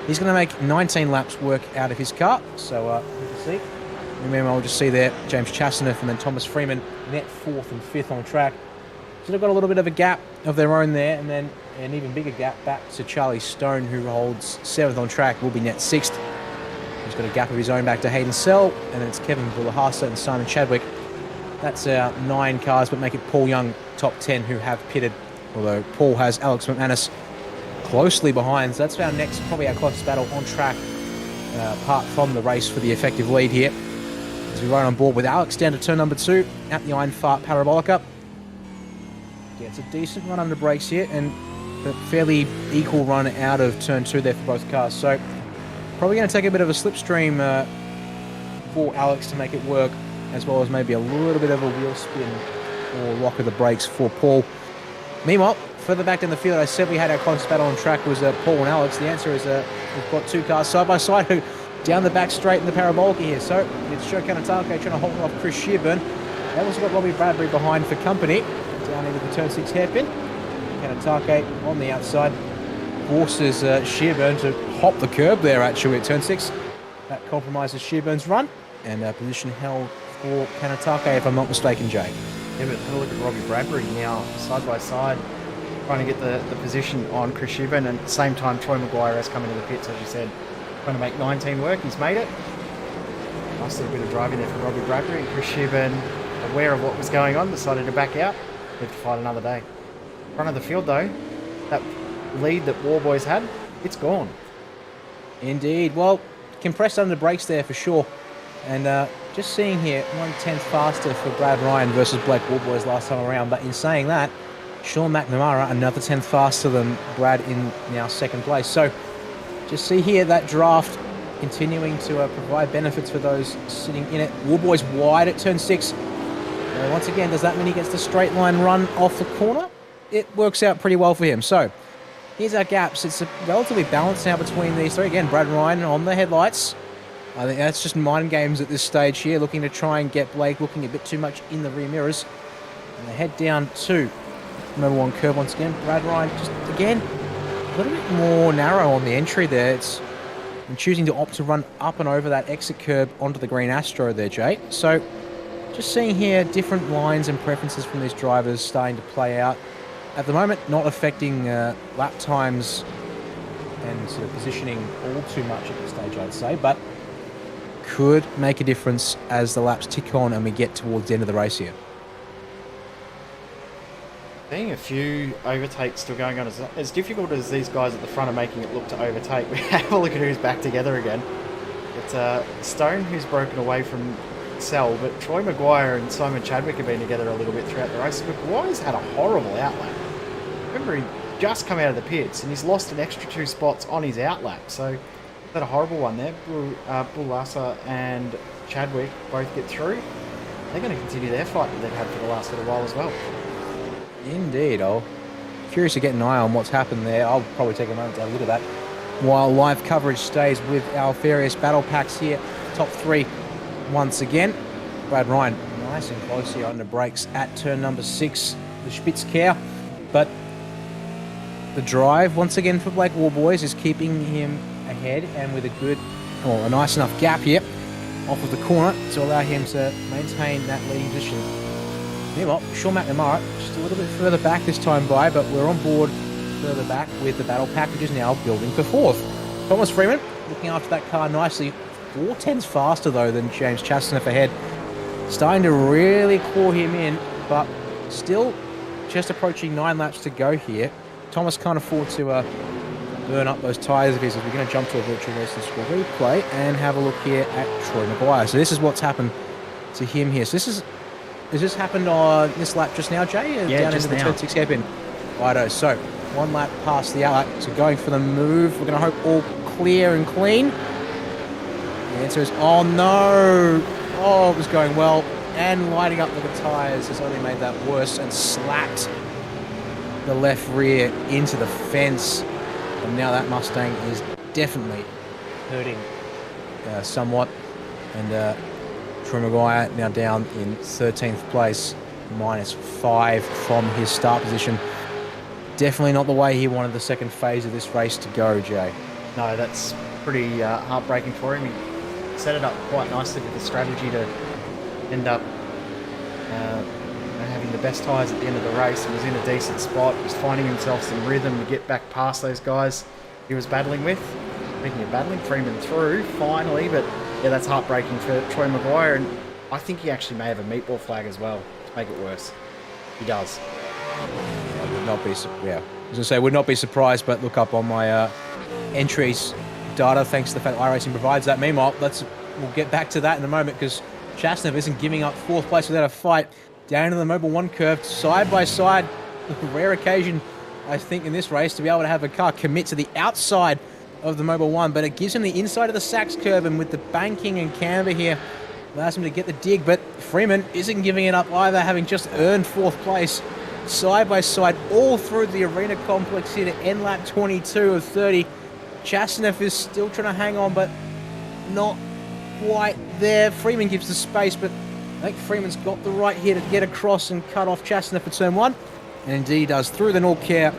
he's going to make 19 laps work out of his car. So you can see. Remember, I'll just see there James Chastaneff and then Thomas Freeman net 4th and 5th on track. So they've got a little bit of a gap of their own there, and then an even bigger gap back to Charlie Stone, who holds 7th on track, will be net 6th. He's got a gap of his own back to Hayden Sell, and then it's Kevin Bullahasa and Simon Chadwick. That's our 9 cars, but make it Paul Young top 10 who have pitted, although Paul has Alex McManus closely behind. So that's our next, probably our closest battle on track, apart from the race for the effective lead here. As we ride on board with Alex down to turn number 2 at the Iron Fart Parabolica. Gets a decent run under brakes here and a fairly equal run out of turn 2 there for both cars. So probably going to take a bit of a slipstream for Alex to make it work, as well as maybe a little bit of a wheel spin or lock of the brakes for Paul. Meanwhile, further back in the field, I said we had our closest battle on track was Paul and Alex. The answer is we've got 2 cars side by side who down the back straight in the parabolica here. So it's Joe Kanatake trying to hold off Chris Shearburn. They've also got Robbie Bradbury behind for company. Down into the turn 6 hairpin. Kanatake on the outside forces Shearburn to hop the curb there actually at turn 6. That compromises Shearburn's run, and position held for Kanatake if I'm not mistaken, Jay. Yeah, but have a look at Robbie Bradbury now side by side trying to get the position on Chris Shearburn, and at the same time Troy Maguire has come into the pits, as you said, trying to make 19 work. He's made it. Nice little bit of driving there from Robbie Bradbury. Chris Shearburn, aware of what was going on, decided to back out. Live to fight another day. Front of the field though, that lead that War Boys had, it's gone. Indeed. Well, compressed under brakes there for sure. And just seeing here, 1/10 faster for Brad Ryan versus Black War Boys last time around. But in saying that, Sean McNamara another 10th faster than Brad in now 2nd place. So just see here that draft continuing to provide benefits for those sitting in it. War Boys wide at turn 6. Once again, does that mean he gets the straight line run off the corner? It works out pretty well for him. So here's our gaps. It's relatively balanced now between these 3. Again, Brad Ryan on the headlights. I think that's just mind games at this stage here, looking to try and get Blake looking a bit too much in the rear mirrors. And they head down to number 1 curve once again. Brad Ryan just, again, a little bit more narrow on the entry there. It's choosing to opt to run up and over that exit curb onto the green Astro there, Jay. So just seeing here different lines and preferences from these drivers starting to play out. At the moment, not affecting lap times and sort of positioning all too much at this stage, I'd say, but could make a difference as the laps tick on and we get towards the end of the race here. Seeing a few overtakes still going on. As difficult as these guys at the front are making it look to overtake, we have a look at who's back together again. It's Stone who's broken away from Sell, but Troy Maguire and Simon Chadwick have been together a little bit throughout the race. Maguire's had a horrible outlap. Remember, he just come out of the pits and he's lost an extra 2 spots on his outlap. So he's had a horrible one there. Bullasa and Chadwick both get through. They're going to continue their fight that they've had for the last little while as well. Indeed. I'm curious to get an eye on what's happened there. I'll probably take a moment to have a look at that while live coverage stays with our various battle packs here. Top 3 once again. Brad Ryan nice and close here under brakes at turn number 6, the Spitzkehr. But the drive once again for Black War Boys is keeping him ahead and with a good, or a nice enough gap here off of the corner to allow him to maintain that leading position. Meanwhile, Sean McNamara just a little bit further back this time by, but we're on board further back with the battle pack, which is now building for 4th. Thomas Freeman looking after that car nicely. 4/10 faster though than James Chastaneff ahead. Starting to really claw him in, but still just approaching 9 laps to go here. Thomas can't afford to burn up those tyres of his, as we're going to jump to a virtual racing score replay and have a look here at Troy Maguire. So this is what's happened to him here. So has this happened on this lap just now, Jay? Yeah, down just into the now. turn 6 hairpin. Righto, so 1 lap past the outlet. So going for the move. We're going to hope all clear and clean. The answer is, oh no. Oh, it was going well. And lighting up the tyres has only made that worse and slapped the left rear into the fence. And now that Mustang is definitely hurting somewhat. And Troy Maguire now down in 13th place, -5 from his start position. Definitely not the way he wanted the second phase of this race to go, Jay. No, that's pretty heartbreaking for him. He set it up quite nicely with the strategy to end up having the best tyres at the end of the race. He was in a decent spot, was finding himself some rhythm to get back past those guys he was battling with. Speaking of battling, Freeman through finally, but yeah, that's heartbreaking for Troy Maguire, and I think he actually may have a meatball flag as well to make it worse. He does. I would not be, yeah. I was going to say, would not be surprised, but look up on my entries data, thanks to the fact that iRacing provides that. Meanwhile, we'll get back to that in a moment, because Chasnev isn't giving up 4th place without a fight. Down to the Mobil 1 curve, side by side. Rare occasion, I think, in this race to be able to have a car commit to the outside of the Mobil 1, but it gives him the inside of the Sachs curve, and with the banking and camber here, allows him to get the dig, but Freeman isn't giving it up either, having just earned 4th place. Side by side, all through the arena complex here to end lap 22 of 30. Chasnev is still trying to hang on, but not quite there. Freeman gives the space, but I think Freeman's got the right here to get across and cut off Chasnev for turn 1. And indeed he does through the Norcare.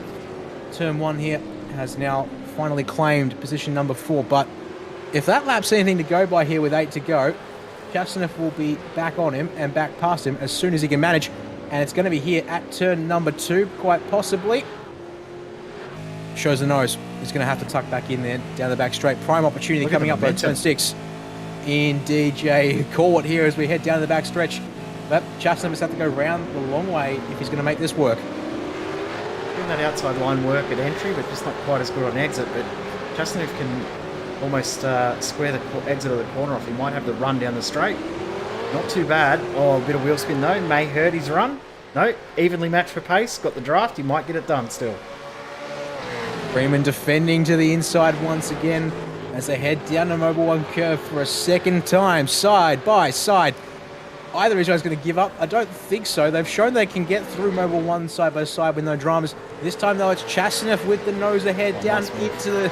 Turn 1 here has now finally claimed position number 4. But if that lap's anything to go by here with 8 to go, Chasnev will be back on him and back past him as soon as he can manage. And it's going to be here at turn number 2, quite possibly. Shows the nose. He's going to have to tuck back in there, down the back straight. Prime opportunity coming up at turn 6. Indeed, Jay. Call it here as we head down the back stretch. But Chasnev has to go round the long way if he's going to make this work. Doing that outside line work at entry, but just not quite as good on exit. But Chasnev can almost square the exit of the corner off. He might have the run down the straight. Not too bad. Oh, a bit of wheel spin though. May hurt his run. No, evenly matched for pace. Got the draft. He might get it done still. Freeman defending to the inside once again as they head down the Mobil 1 curve for a second time, side by side. Either of these guys going to give up? I don't think so. They've shown they can get through Mobil 1 side by side with no dramas. This time, though, it's Chasnev with the nose ahead down into the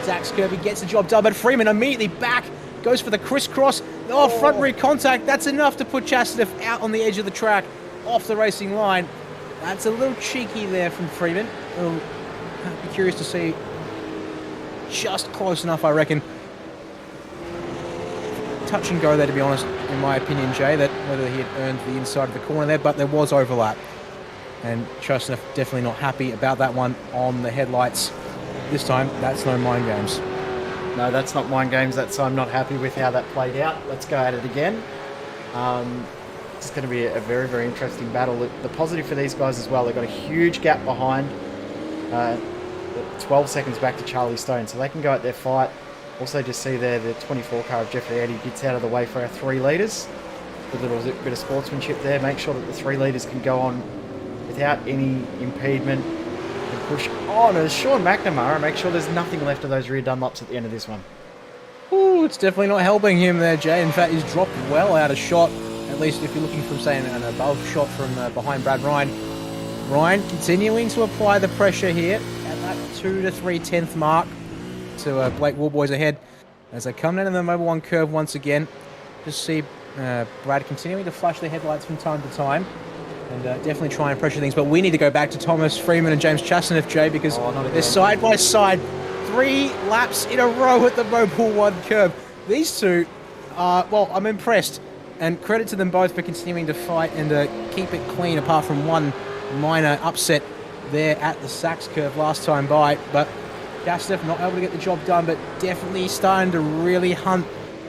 Sachs curve. He gets the job done, but Freeman immediately back, goes for the crisscross. Oh, front rear contact. That's enough to put Chasnev out on the edge of the track, off the racing line. That's a little cheeky there from Freeman. I'd be curious to see. Just close enough, I reckon. Touch and go there, to be honest, in my opinion, Jay, that whether he had earned the inside of the corner there, but there was overlap. And Chasnev definitely not happy about that one on the headlights. This time, that's no mind games. No, that's not mind games. I'm not happy with how that played out. Let's go at it again. It's going to be a very, very interesting battle. The positive for these guys as well, they've got a huge gap behind. 12 seconds back to Charlie Stone, so they can go at their fight. Also just see there the 24 car of Jeffrey Eddy gets out of the way for our 3 litres. A little bit of sportsmanship there. Make sure that the 3 litres can go on without any impediment and push on as Sean McNamara. Make sure there's nothing left of those rear Dunlops at the end of this one. Ooh, it's definitely not helping him there, Jay. In fact, he's dropped well out of shot, at least if you're looking from, say, an above shot from behind Brad Ryan. Ryan continuing to apply the pressure here at that 2 to 3/10 mark to Blake Woolboys ahead as they come down in the Mobil 1 curve once again. Just see Brad continuing to flash the headlights from time to time and definitely try and pressure things. But we need to go back to Thomas Freeman and James Chasnev, Jay, because they're side by side. 3 laps in a row at the Mobil 1 curve. These two are, well, I'm impressed. And credit to them both for continuing to fight and keep it clean, apart from one minor upset there at the Sachs curve last time by. But Chasnev not able to get the job done, but definitely starting to really hunt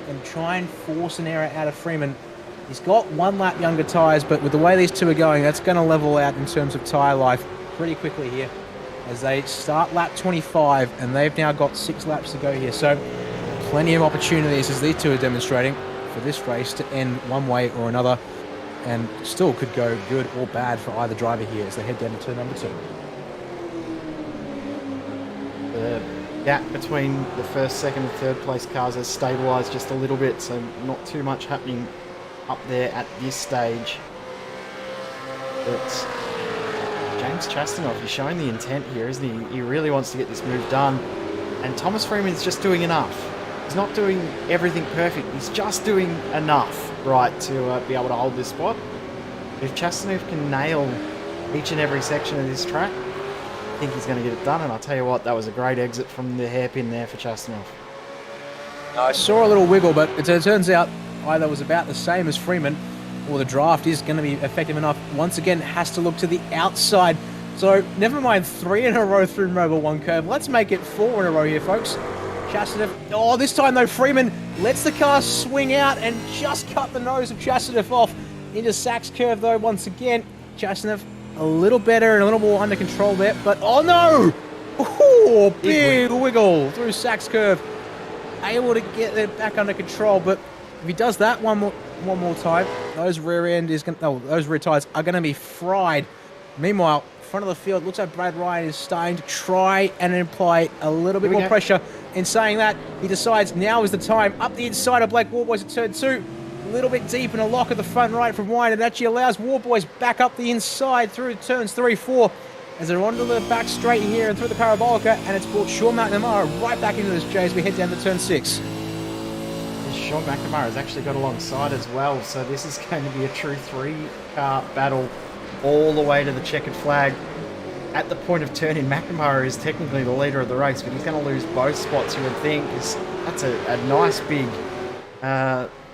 and try and force an error out of Freeman. He's got 1 lap younger tyres, but with the way these two are going, that's going to level out in terms of tyre life pretty quickly here as they start lap 25, and they've now got 6 laps to go here. So plenty of opportunities, as these two are demonstrating, for this race to end one way or another, and still could go good or bad for either driver here as they head down to turn number 2. The gap between the first, second and third place cars has stabilised just a little bit, so not too much happening up there at this stage. But James Chastanoff, he's showing the intent here, isn't he? He really wants to get this move done. And Thomas Freeman's just doing enough. He's not doing everything perfect. He's just doing enough, right, to be able to hold this spot. If Chastanoff can nail each and every section of this track, I think he's going to get it done. And I'll tell you what, that was a great exit from the hairpin there for Chastanoff. I saw a little wiggle, but it turns out either was about the same as Freeman, or the draft is going to be effective enough. Once again, has to look to the outside. So never mind 3 in a row through Mobile 1 curve. Let's make it 4 in a row here, folks. Chastanoff, oh, this time though, Freeman lets the car swing out and just cut the nose of Chastanoff off into Sachs curve though. Once again, Chastanoff a little better and a little more under control there, but oh no! Oh, big wiggle through Sachs curve. Able to get it back under control, but if he does that one more time, those rear tires are going to be fried. Meanwhile, front of the field, looks like Brad Ryan is starting to try and apply a little bit more pressure. In saying that, he decides now is the time. Up the inside of Blake Warboys at turn 2. A little bit deep in a lock at the front right from Ryan. It actually allows Warboys back up the inside through turns 3, 4. As they're onto the back straight here and through the Parabolica. And it's brought Sean McNamara right back into this, Jay, as we head down to turn 6. Sean McNamara has actually got alongside as well. So this is going to be a true 3-car battle all the way to the checkered flag. At the point of turning, McNamara is technically the leader of the race, but he's going to lose both spots, you would think. That's a nice big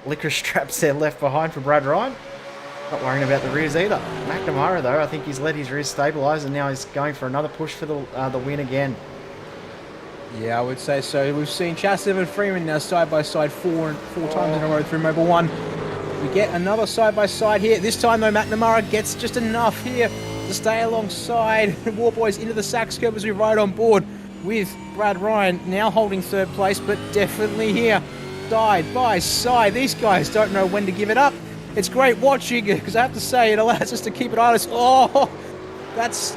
licorice straps there left behind for Brad Ryan. Not worrying about the rears either. McNamara, though, I think he's let his rears stabilise, and now he's going for another push for the win again. Yeah, I would say so. We've seen Chastanoff and Freeman now side by side four times in a row through Mobile 1. We get another side by side here. This time, though, McNamara gets just enough here to stay alongside Warboys into the Sachs curve as we ride on board with Brad Ryan now holding third place, but definitely here side by side. These guys don't know when to give it up. It's great watching because I have to say it allows us to keep it honest. Oh, that's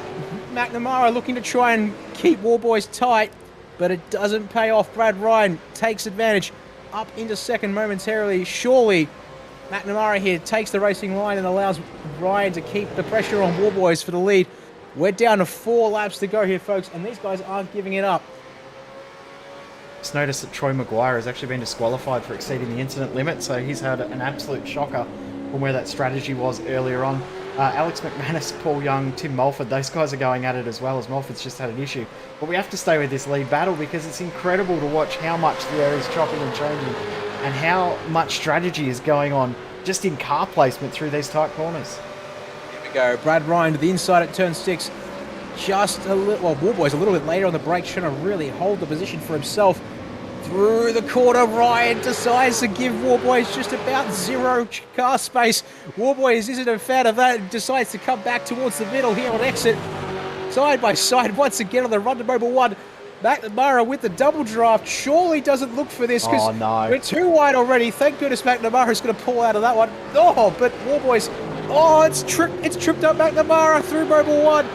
McNamara looking to try and keep Warboys tight, but it doesn't pay off. Brad Ryan takes advantage up into second momentarily. Surely McNamara here takes the racing line and allows Ryan to keep the pressure on Warboys for the lead. We're down to 4 laps to go here, folks, and these guys aren't giving it up. Just noticed that Troy Maguire has actually been disqualified for exceeding the incident limit, so he's had an absolute shocker from where that strategy was earlier on. Alex McManus, Paul Young, Tim Mulford, those guys are going at it as well, as Mulford's just had an issue. But we have to stay with this lead battle because it's incredible to watch how much the air is chopping and changing and how much strategy is going on just in car placement through these tight corners. Here we go. Brad Ryan to the inside at turn 6. Just a little, well, Warboys a little bit later on the brakes, trying to really hold the position for himself. Through the corner, Ryan decides to give Warboys just about 0 car space. Warboys isn't a fan of that and decides to come back towards the middle here on exit. Side by side once again on the run to Mobile 1. McNamara with the double draft surely doesn't look for this because we're too wide already. Thank goodness McNamara's going to pull out of that one. Oh, but Warboys, it's tripped up McNamara through Mobile 1.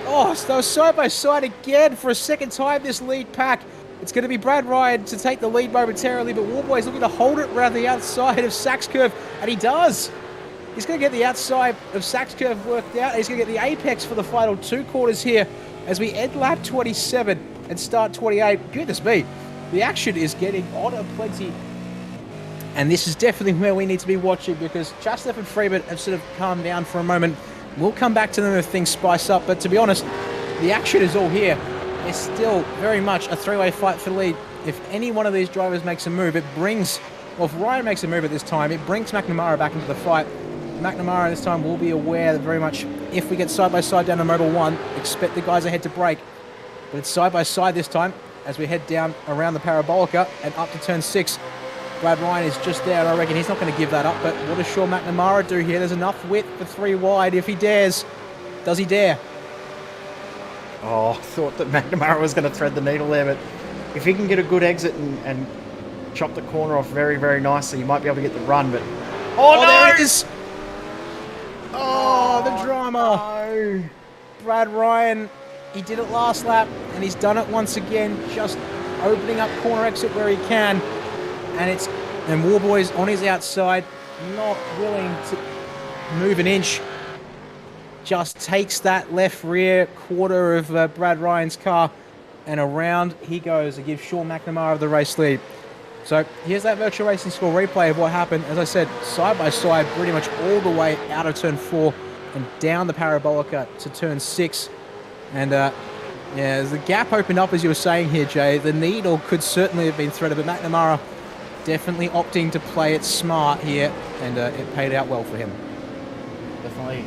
Oh, so side by side again for a second time this lead pack. It's going to be Brad Ryan to take the lead momentarily, but Warboy's looking to hold it around the outside of Sachs curve, and he does. He's going to get the outside of Sachs curve worked out. He's going to get the apex for the final 2 quarters here as we end lap 27 and start 28. Goodness me, the action is getting on aplenty. And this is definitely where we need to be watching because Chastanoff and Freeman have sort of calmed down for a moment. We'll come back to them if things spice up, but to be honest, the action is all here. It's still very much a 3-way fight for the lead. If any one of these drivers makes a move, it brings, well, if Ryan makes a move at this time, it brings McNamara back into the fight. McNamara this time will be aware that very much if we get side by side down to Mobile 1, expect the guys ahead to brake. But it's side by side this time as we head down around the Parabolica and up to turn 6. Brad Ryan is just there, and I reckon he's not going to give that up. But what does Sean McNamara do here? There's enough width for 3 wide if he dares. Does he dare? Oh, I thought that McNamara was going to thread the needle there, but if he can get a good exit and chop the corner off very, very nicely, you might be able to get the run, but... Oh, no! There it is! Oh, the drama! No. Brad Ryan He did it last lap, and he's done it once again, just opening up corner exit where he can. And Warboy's on his outside, not willing to move an inch. Just takes that left rear quarter of Brad Ryan's car, and around he goes to give Sean McNamara the race lead. So here's that virtual racing score replay of what happened. As I said, side by side, pretty much all the way out of turn 4 and down the parabolica to turn 6. And as the gap opened up, as you were saying here, Jay, the needle could certainly have been threaded, but McNamara definitely opting to play it smart here, and it paid out well for him. Definitely.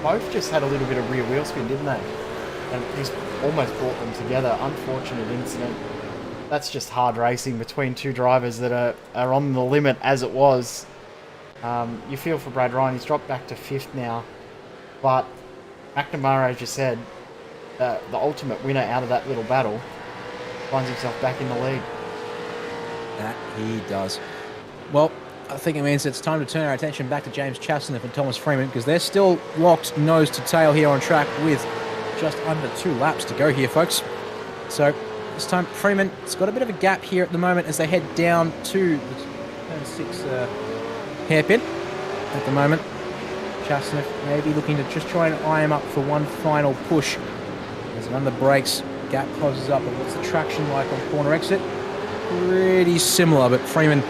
Both just had a little bit of rear wheel spin, didn't they? And he's almost brought them together. Unfortunate incident. That's just hard racing between two drivers that are on the limit as it was. You feel for Brad Ryan. He's dropped back to 5th now. But McNamara, as you said, the ultimate winner out of that little battle, finds himself back in the lead. That he does. Well, I think it means it's time to turn our attention back to James Chastanoff and Thomas Freeman, because they're still locked nose to tail here on track with just under 2 laps to go here, folks. So this time Freeman's got a bit of a gap here at the moment as they head down to the turn 6 hairpin at the moment. Chastanoff maybe looking to just try and eye him up for one final push. As it under brakes, gap closes up, but what's the traction like on corner exit? Pretty similar, but Freeman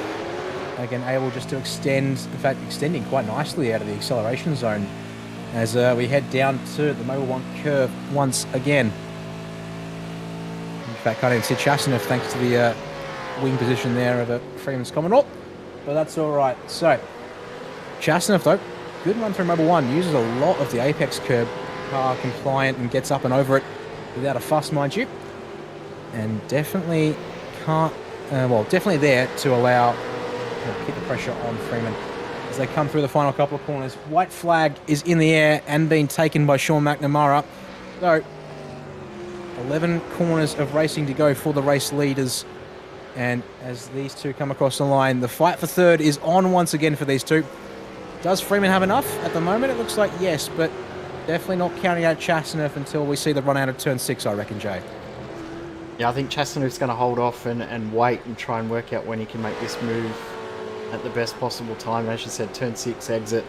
again able just to extend, in fact extending quite nicely out of the acceleration zone as we head down to the Mobil 1 curve once again. In fact, can't even see Chastanoff thanks to the wing position there of Freeman's Commodore, but that's all right. So Chastanoff, though, good run through Mobil 1, uses a lot of the apex curb, car compliant, and gets up and over it without a fuss, mind you, and definitely can't, definitely there to allow keep the pressure on Freeman as they come through the final couple of corners. White flag is in the air and being taken by Sean McNamara. So 11 corners of racing to go for the race leaders, and as these two come across the line, the fight for third is on once again for these two. Does Freeman have enough at the moment? It looks like yes, but definitely not counting out Chastanoff until we see the run out of turn 6, I reckon, Jay. Yeah, I think Chastanoff's going to hold off and wait and try and work out when he can make this move at the best possible time. As you said, turn 6 exit.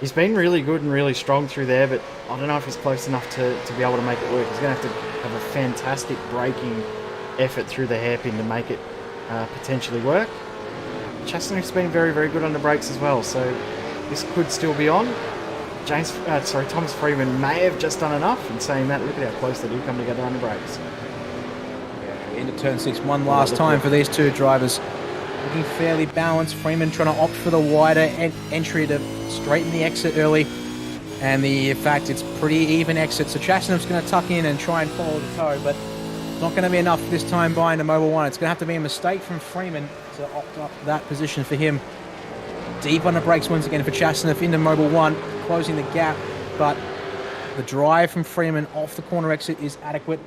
He's been really good and really strong through there, but I don't know if he's close enough to be able to make it work. He's going to have a fantastic braking effort through the hairpin to make it potentially work. Chastanoff's been very, very good on the brakes as well, so this could still be on. Thomas Freeman may have just done enough. In saying that, look at how close they do come together on the brakes. Into turn 6 one last time for these two drivers. Looking fairly balanced. Freeman trying to opt for the wider entry to straighten the exit early. And in fact, it's pretty even exit. So Chastanoff's going to tuck in and try and follow the toe, but it's not going to be enough this time by into Mobil 1. It's going to have to be a mistake from Freeman to opt up that position for him. Deep on the brakes once again for Chastanoff into Mobil 1, closing the gap, but the drive from Freeman off the corner exit is adequate.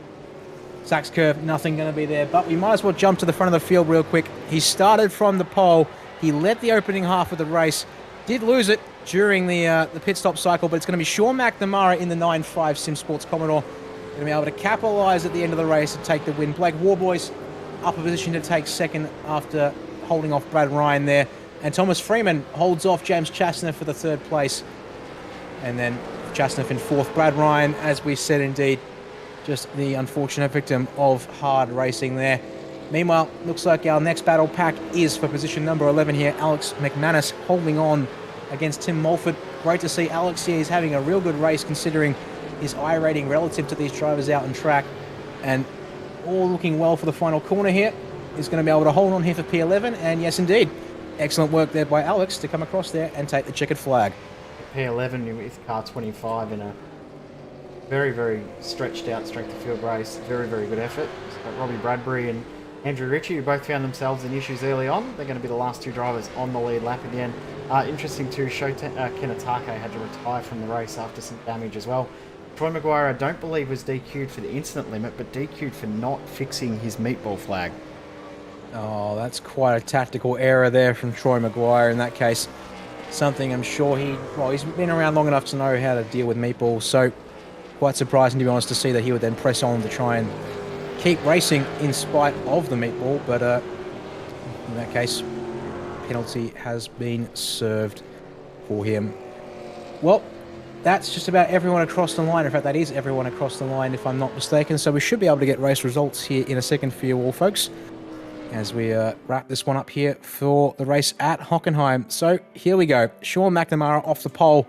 Sachs curve, nothing going to be there, but we might as well jump to the front of the field real quick. He started from the pole. He led the opening half of the race. Did lose it during the pit stop cycle, but it's going to be Sean McNamara in the 9.5 Sim Sports Commodore. Going to be able to capitalise at the end of the race and take the win. Blake Warboys up a position to take second after holding off Brad Ryan there. And Thomas Freeman holds off James Chastanoff for the 3rd place. And then Chastanoff in 4th. Brad Ryan, as we said, indeed, just the unfortunate victim of hard racing there. Meanwhile, looks like our next battle pack is for position number 11 here. Alex McManus holding on against Tim Mulford. Great to see Alex here. He's having a real good race considering his I rating relative to these drivers out on track. And all looking well for the final corner here. He's going to be able to hold on here for P11. And yes, indeed, excellent work there by Alex to come across there and take the checkered flag. P11 with car 25 in a very, very stretched out strength of field race. Very, very good effort. So Robbie Bradbury and Andrew Ritchie, who both found themselves in issues early on. They're going to be the last two drivers on the lead lap at the end. Interesting too, Kenatake had to retire from the race after some damage as well. Troy Maguire, I don't believe, was DQ'd for the incident limit, but DQ'd for not fixing his meatball flag. Oh, that's quite a tactical error there from Troy Maguire in that case. something I'm sure he's been around long enough to know how to deal with meatballs. So quite surprising, to be honest, to see that he would then press on to try and keep racing in spite of the meatball. But in that case, penalty has been served for him. Well, that's just about everyone across the line. In fact, that is everyone across the line, if I'm not mistaken. So we should be able to get race results here in a second for you all, folks, as we wrap this one up here for the race at Hockenheim. So here we go. Sean McNamara off the pole,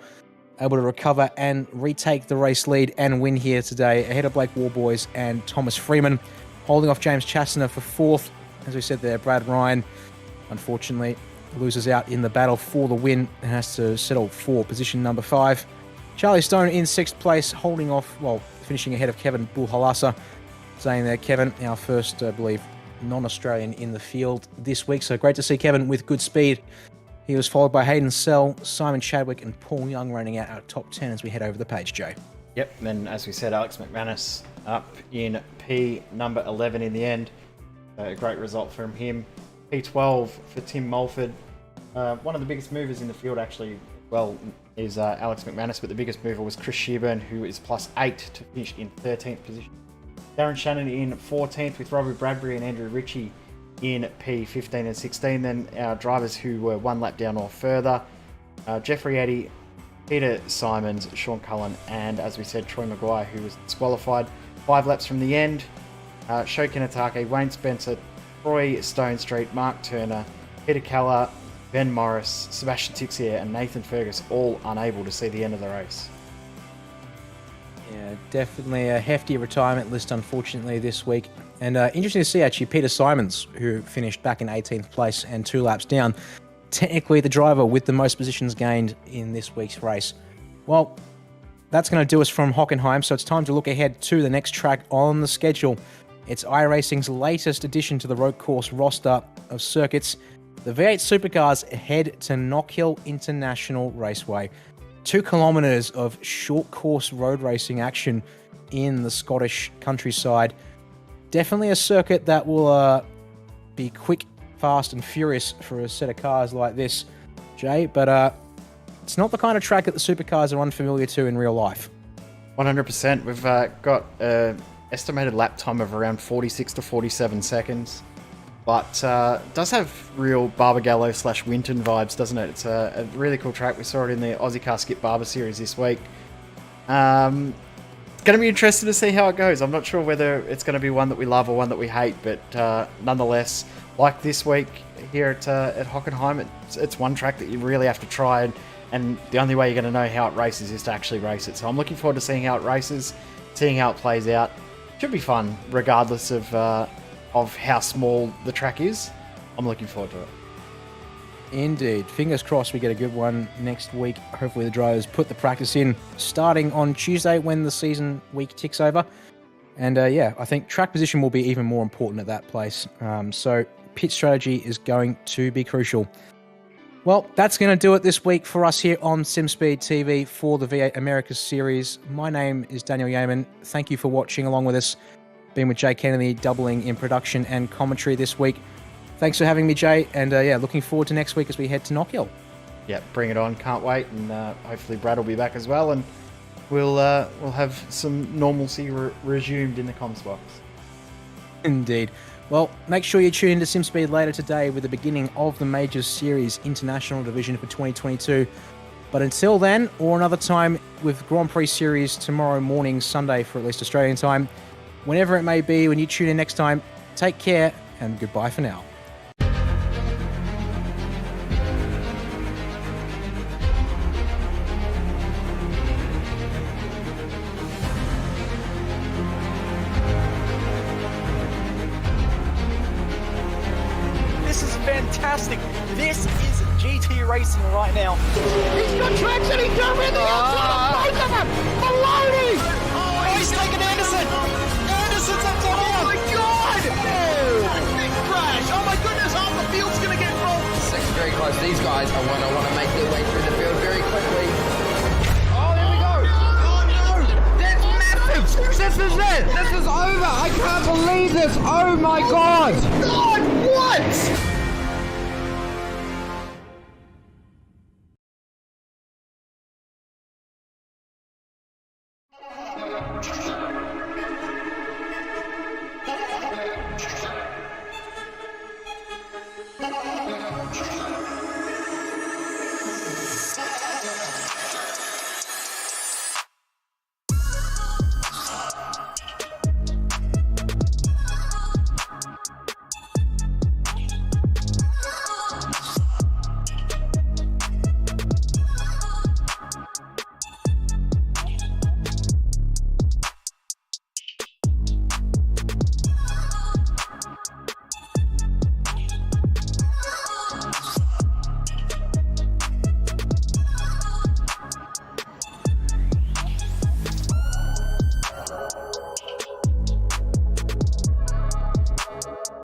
able to recover and retake the race lead and win here today, ahead of Blake Warboys and Thomas Freeman. Holding off James Chastner for fourth. As we said there, Brad Ryan, unfortunately, loses out in the battle for the win and has to settle for position number 5. Charlie Stone in 6th place, holding off, well, finishing ahead of Kevin Bulhalasa. Saying there, Kevin, our first, I believe, non-Australian in the field this week. So great to see Kevin with good speed. He was followed by Hayden Sell, Simon Chadwick, and Paul Young rounding out our top 10 as we head over the page, Jay. Yep, and then as we said, Alex McManus up in P number 11 in the end. A great result from him. P12 for Tim Mulford. One of the biggest movers in the field, actually, well, is Alex McManus, but the biggest mover was Chris Shearburn, who is +8 to finish in 13th position. Darren Shannon in 14th with Robbie Bradbury and Andrew Ritchie in P15 and 16. Then our drivers who were one lap down or further, Jeffrey Eddy, Peter Simons, Sean Cullen, and as we said, Troy Maguire, who was disqualified 5 laps from the end. Sho Kinatake, Wayne Spencer, Troy Stone Street, Mark Turner, Peter Keller, Ben Morris, Sebastian Tixier, and Nathan Fergus all unable to see the end of the race. Yeah, definitely a hefty retirement list, unfortunately, this week. And interesting to see, actually, Peter Simons, who finished back in 18th place and 2 laps down, technically the driver with the most positions gained in this week's race. Well, that's going to do us from Hockenheim, so it's time to look ahead to the next track on the schedule. It's iRacing's latest addition to the road course roster of circuits. The V8 Supercars head to Knockhill International Raceway. 2 kilometres of short course road racing action in the Scottish countryside. Definitely a circuit that will be quick, fast and furious for a set of cars like this, Jay, but it's not the kind of track that the Supercars are unfamiliar to in real life. 100%. We've got an estimated lap time of around 46 to 47 seconds. But does have real Barbagallo / Winton vibes, doesn't it? It's a really cool track. We saw it in the Aussie Car Skip Barber Series this week. It's going to be interesting to see how it goes. I'm not sure whether it's going to be one that we love or one that we hate, but nonetheless, like this week here at Hockenheim, it's one track that you really have to try, and the only way you're going to know how it races is to actually race it. So I'm looking forward to seeing how it races, seeing how it plays out. Should be fun, regardless of how small the track is. I'm looking forward to it. Indeed. Fingers crossed we get a good one next week. Hopefully the drivers put the practice in starting on Tuesday when the season week ticks over. And yeah, I think track position will be even more important at that place. So pit strategy is going to be crucial. Well, that's going to do it this week for us here on SimSpeed TV for the V8 Americas Series. My name is Daniel Yeaman. Thank you for watching along with us. Been with Jay Kennedy, doubling in production and commentary this week. Thanks for having me, Jay, and yeah, looking forward to next week as we head to Knockhill. Yeah, bring it on. Can't wait, and hopefully Brad will be back as well, and we'll have some normalcy resumed in the comms box. Indeed. Well, make sure you tune into SimSpeed later today with the beginning of the Majors Series International Division for 2022. But until then, or another time with Grand Prix Series tomorrow morning, Sunday for at least Australian time, whenever it may be, when you tune in next time, take care and goodbye for now. This is fantastic. This is GT racing right now. He's got traction, he's going the outside of both of them! Maloney! Oh, he's taking Anderson. Anderson's up to Oh him. my god! Oh, big crash! Oh my goodness, half the field's gonna get rolled! Second very close. These guys are want to make their way through the field very quickly. Oh, there we go! That's massive! This is it! This is over! I can't believe this! Oh my god! God, what?